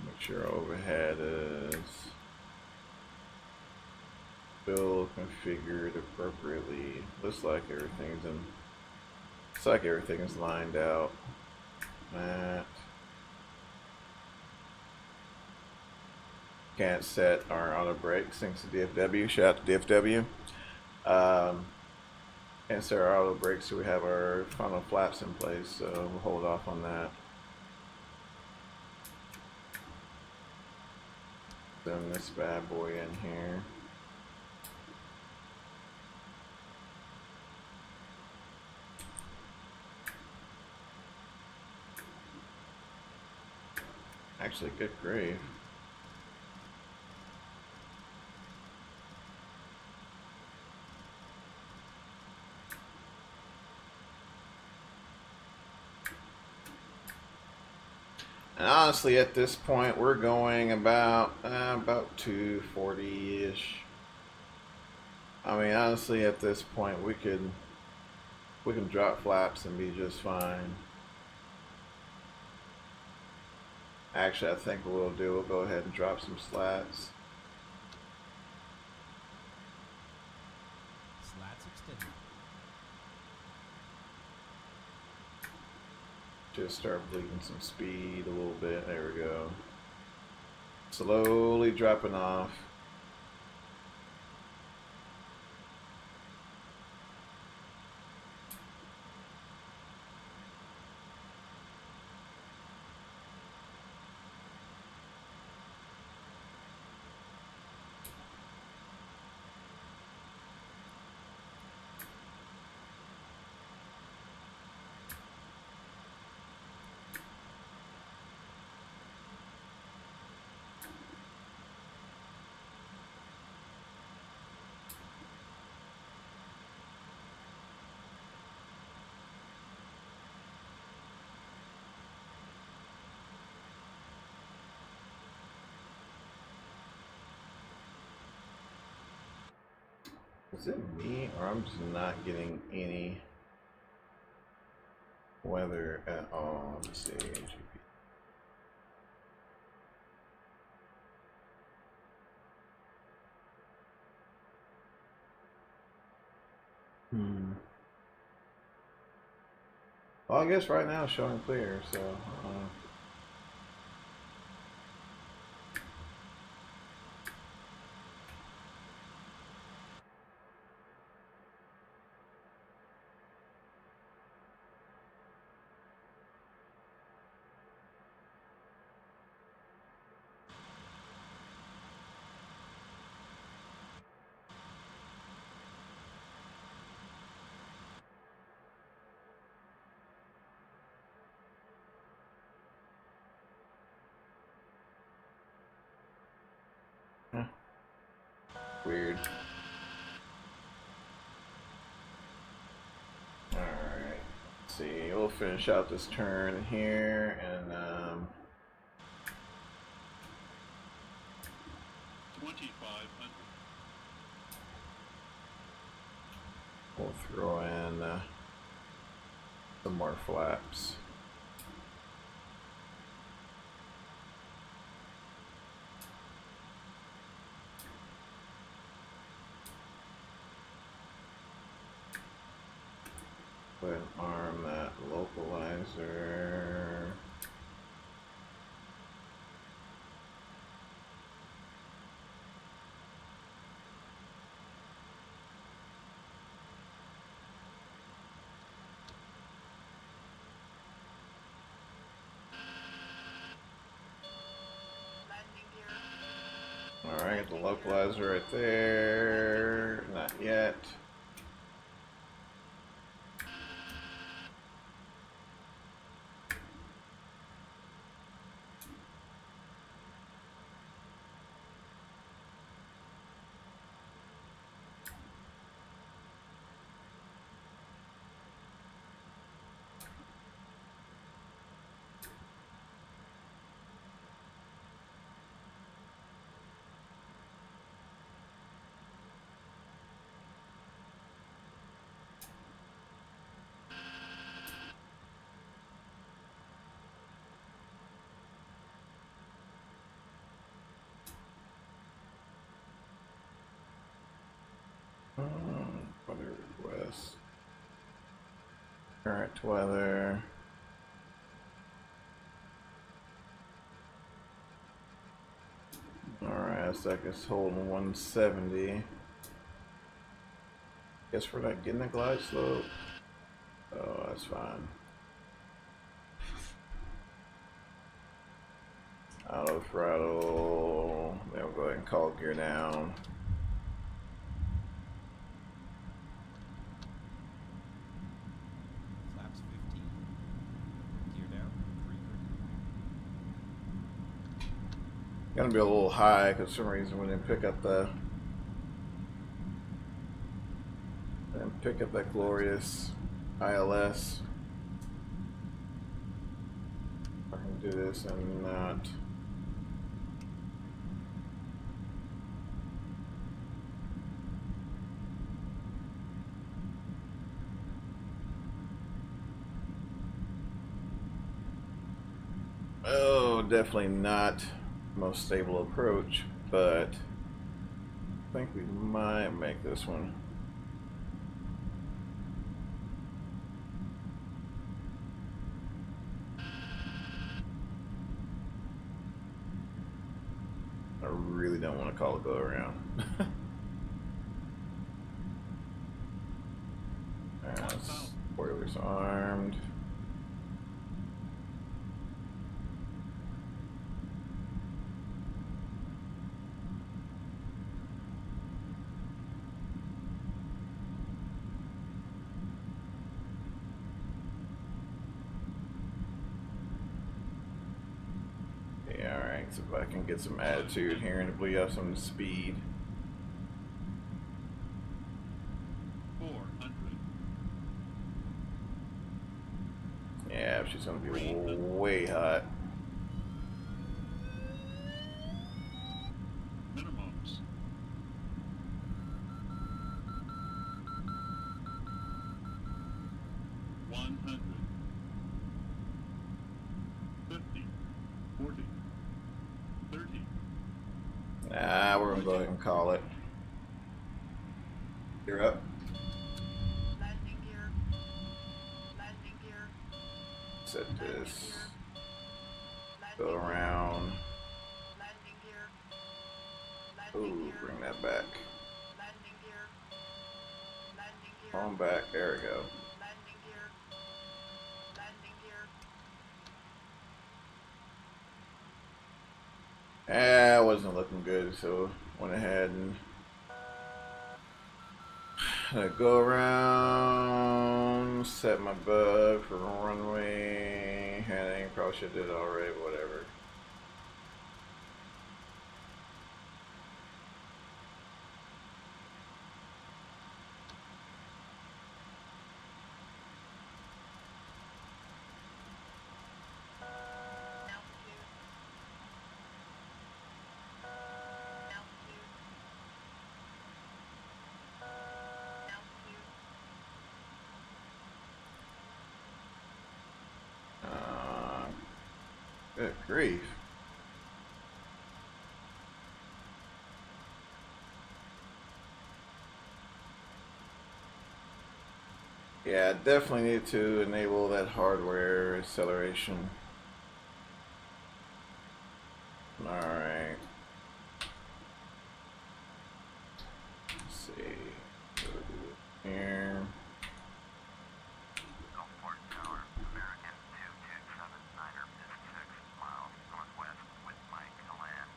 make sure our overhead is still configured appropriately. Looks like everything's in. Looks like everything is lined out. That. Can't set our auto brakes thanks to DFW. Shout out to DFW. Can't set our auto brakes so we have our final flaps in place, so we'll hold off on that. Send this bad boy in here. Actually, good grave. And honestly, at this point, we're going about 240-ish. I mean, honestly, at this point, we can drop flaps and be just fine. Actually, I think what we'll do, we'll go ahead and drop some slats. Slats extended. Just start bleeding some speed a little bit. There we go. Slowly dropping off. Is it me, or I'm just not getting any weather at all? Let's see. Well, I guess right now it's showing clear, so. Weird. Alright. Let's see. We'll finish out this turn here and 2500. we'll throw in some more flaps. Go ahead and arm that localizer. Alright, the localizer right there. Not yet. Weather request. Current weather. Alright, looks like it's holding 170. Guess we're not getting a glide slope. Oh, that's fine. Auto throttle. Then we'll go ahead and call gear down. Flaps 15. Gear down. 300. Gonna be a little high because for some reason we didn't pick up that glorious ILS. I can do this and not. Oh, definitely not most stable approach, but I think we might make this one. I really don't want to call a go around. Spoilers armed. Yeah, alright, so if I can get some attitude here and bleed off some speed. 400. Yeah, she's gonna be way hot. Minimums. 100. 50. 40. 30. Nah, we're gonna go ahead and call it. You're up. Landing gear. Landing gear. Set Landing this. gear. Go Landing gear. around. Landing gear. Landing Ooh, gear. bring that back. Landing gear. Landing gear. On back. There we go. Landing gear. Landing gear. It wasn't looking good, so went ahead and go around, set my bug for runway heading. Probably should have did it already, but whatever. Good grief. Yeah, definitely need to enable that hardware acceleration. Alright. Let's see. What do we do here? Gulfport Tower, American 2279er is 6 miles northwest with Mike to land.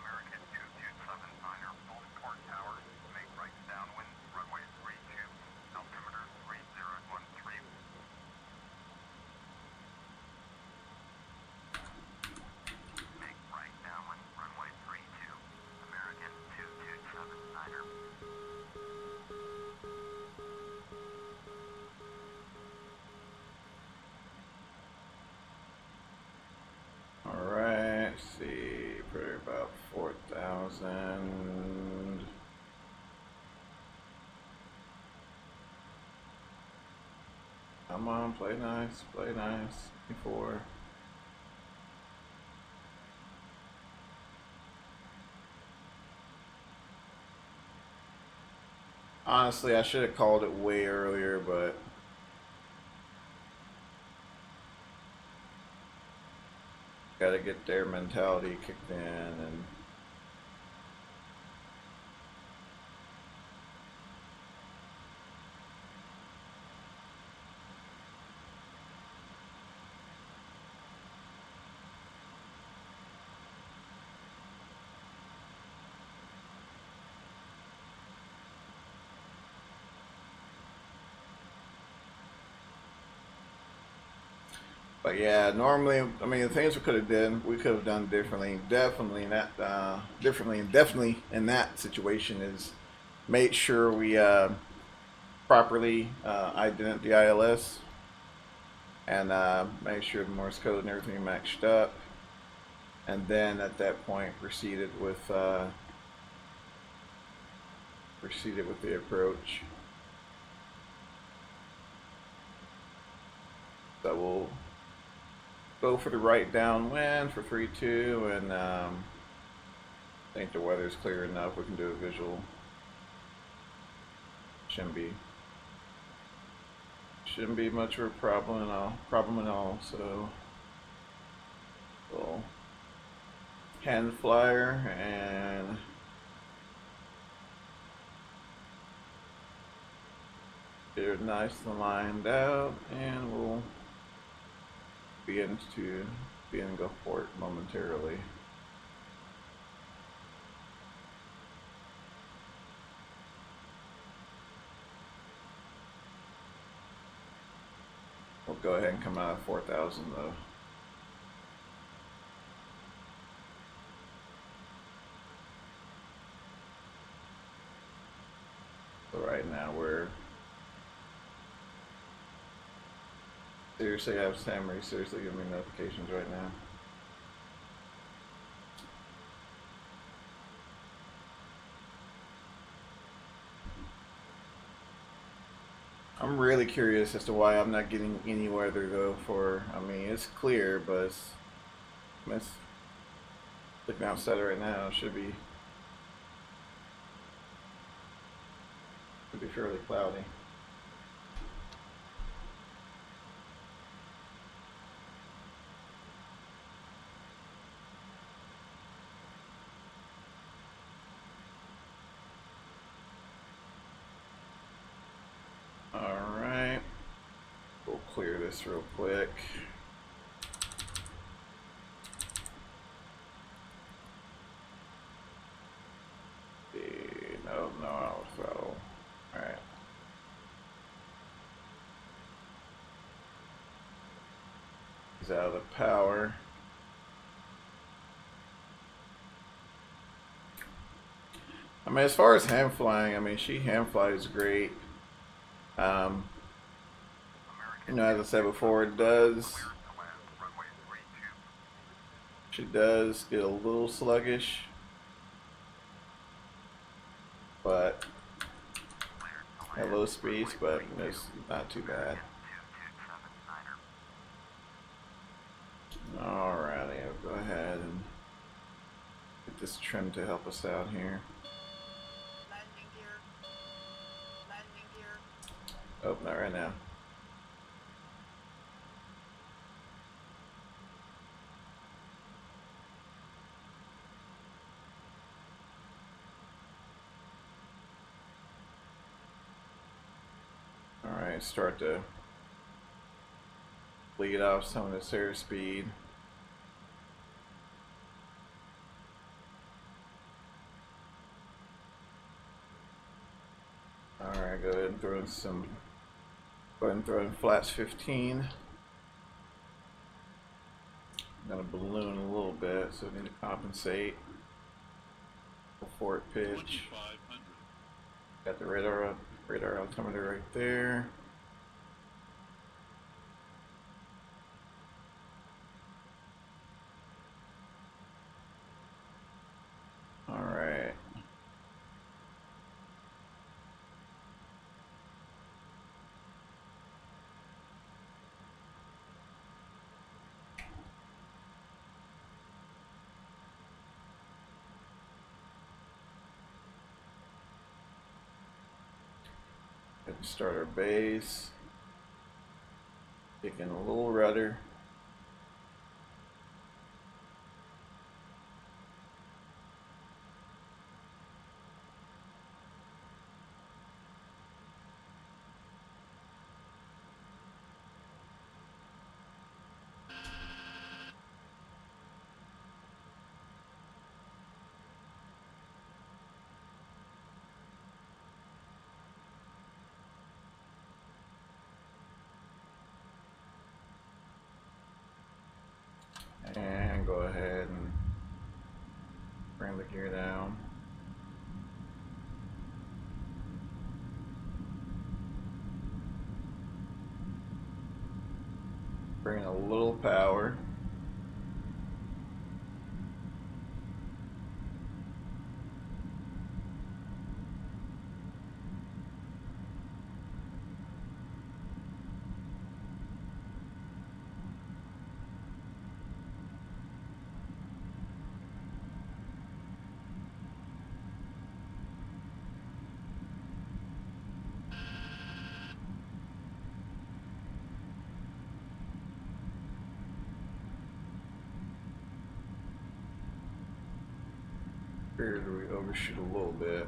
American 2279er, Gulfport Tower, make right downwind, runway 32, altimeter 3013. Make right downwind, runway 32, American 2279er. Alright, let's see, probably about 4,000. Come on, play nice, play nice. Before. Honestly, I should have called it way earlier, but gotta get their mentality kicked in and but yeah, normally, I mean, the things we could have done differently. Definitely in that situation is make sure we properly ident the ILS and make sure the Morse code and everything matched up, and then at that point proceeded with the approach. So we'll go for the right downwind for 3-2, and I think the weather's clear enough. We can do a visual. Shouldn't be much of a problem at all. So we'll hand flyer and get it nice and lined out, and we'll begin Gulfport momentarily. We'll go ahead and come out of 4,000 though. So right now we're seriously, I have Samurai seriously giving me notifications right now. I'm really curious as to why I'm not getting any weather though. I mean, it's clear, but it's looking outside right now. Should be fairly cloudy. Alright, we'll clear this real quick. No, auto throttle. Alright. He's out of the power. I mean, as far as hand flying, I mean, she hand flies great. You know, as I said before, she does get a little sluggish, but at low speeds, but it's not too bad. Alrighty, I'll go ahead and get this trim to help us out here. Oh, not right now. Alright, start to bleed off some of this airspeed. Alright, go ahead and throw in flats 15. I'm gonna balloon a little bit, so I need to compensate before it pitch. Got the radar altimeter right there. Alright. Start our base. Taking a little rudder. And go ahead and bring the gear down. Bring a little power. Figured we overshoot a little bit.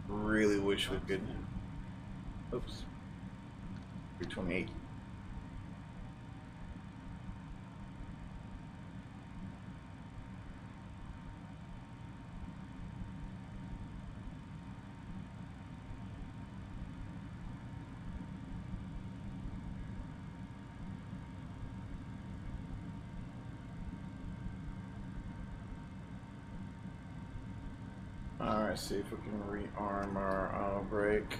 Really wish we could. Oops. 328. Alright, see if we can rearm our auto brake.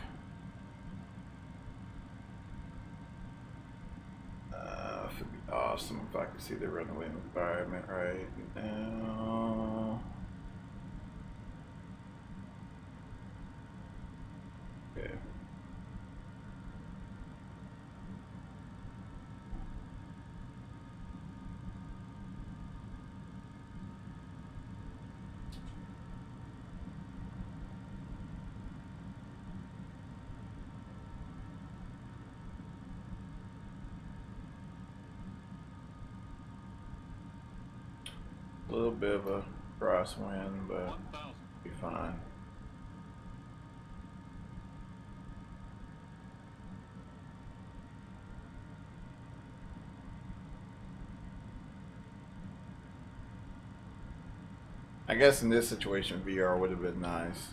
It'd be awesome if I could see the runaway environment right now. Okay. A little bit of a crosswind, but 1,000. be fine. I guess in this situation, VR would have been nice.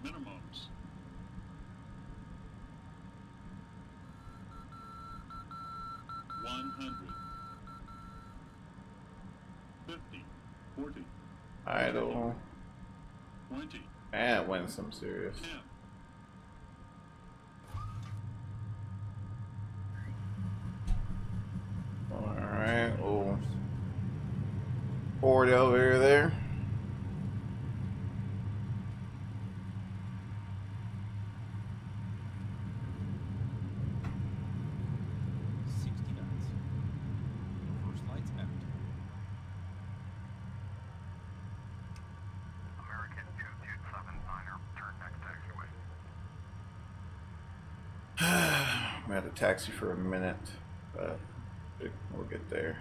Minimums. 100. 50. 40. Idle. 20. And win some serious. 10. Alright, we'll forward elevator there. American 227-9er, turn next taxiway. I'm at a taxi for a minute, but we'll get there.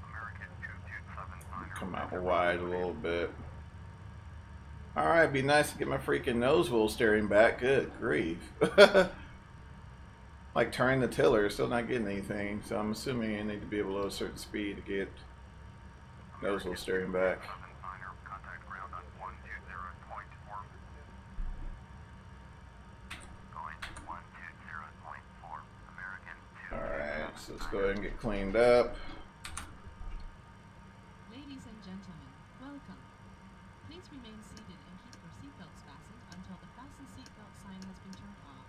American 227-9er. Come out wide a little bit. Alright, be nice to get my freaking nose wheel steering back. Good grief. Like turning the tiller, still not getting anything. So I'm assuming you need to be below a certain speed to get nose wheel steering back. 227-9er, contact ground on 120.4. Going 120.4. American 227-9er. Alright, so let's go ahead and get cleaned up. Ladies and gentlemen, welcome. Please remain seated and keep your seatbelts fastened until the fasten seatbelt sign has been turned off.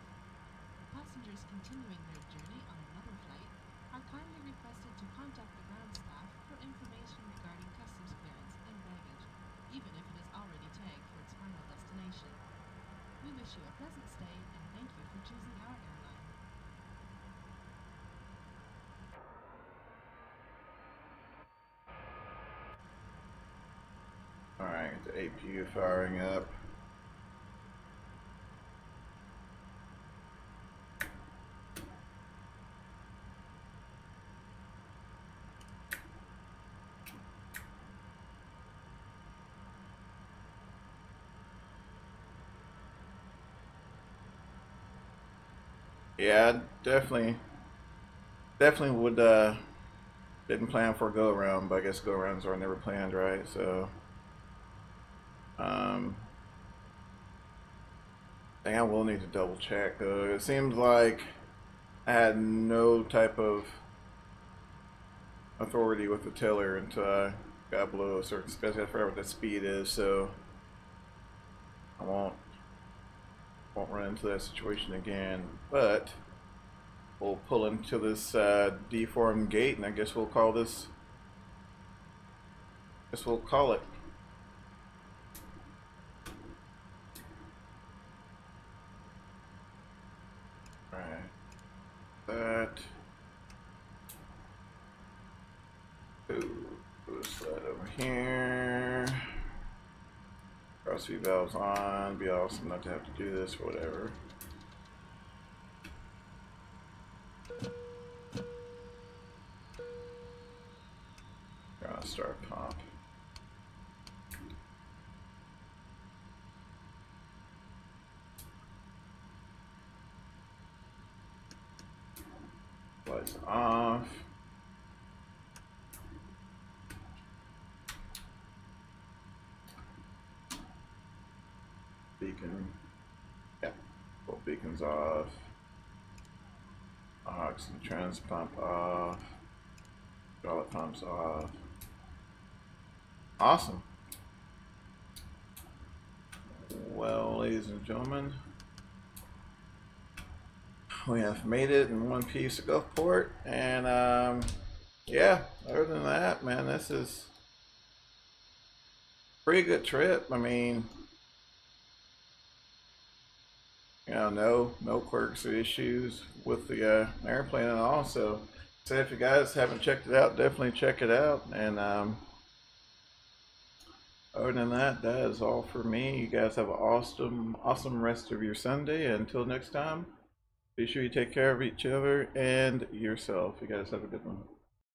Passengers continuing their journey on another flight are kindly requested to contact the ground staff for information regarding customs clearance and baggage, even if it is already tagged for its final destination. We wish you a pleasant stay and thank you for choosing our airline. Alright, the APU firing up. Yeah, definitely would didn't plan for a go around, but I guess go arounds are never planned, right? So I think I will need to double check though. It seems like I had no type of authority with the tiller until I got below a certain speed. I forgot what the speed is, so I won't run into that situation again. But we'll pull into this deformed gate, and I guess we'll call this. We'll call it. Alright. That. Ooh, boost that over here. Cross V valves on. Be awesome not to have to do this or whatever. Start pump. Lights off. Beacon. Yeah. Full beacons off. Oxygen trans pump off. Hydraulic pumps off. Awesome. Well, ladies and gentlemen, we have made it in one piece of Gulfport, and yeah, other than that, man, this is a pretty good trip. I mean, you know, no quirks or issues with the airplane, and also, so if you guys haven't checked it out, definitely check it out. And other than that, that is all for me. You guys have an awesome rest of your Sunday. Until next time, be sure you take care of each other and yourself. You guys have a good one.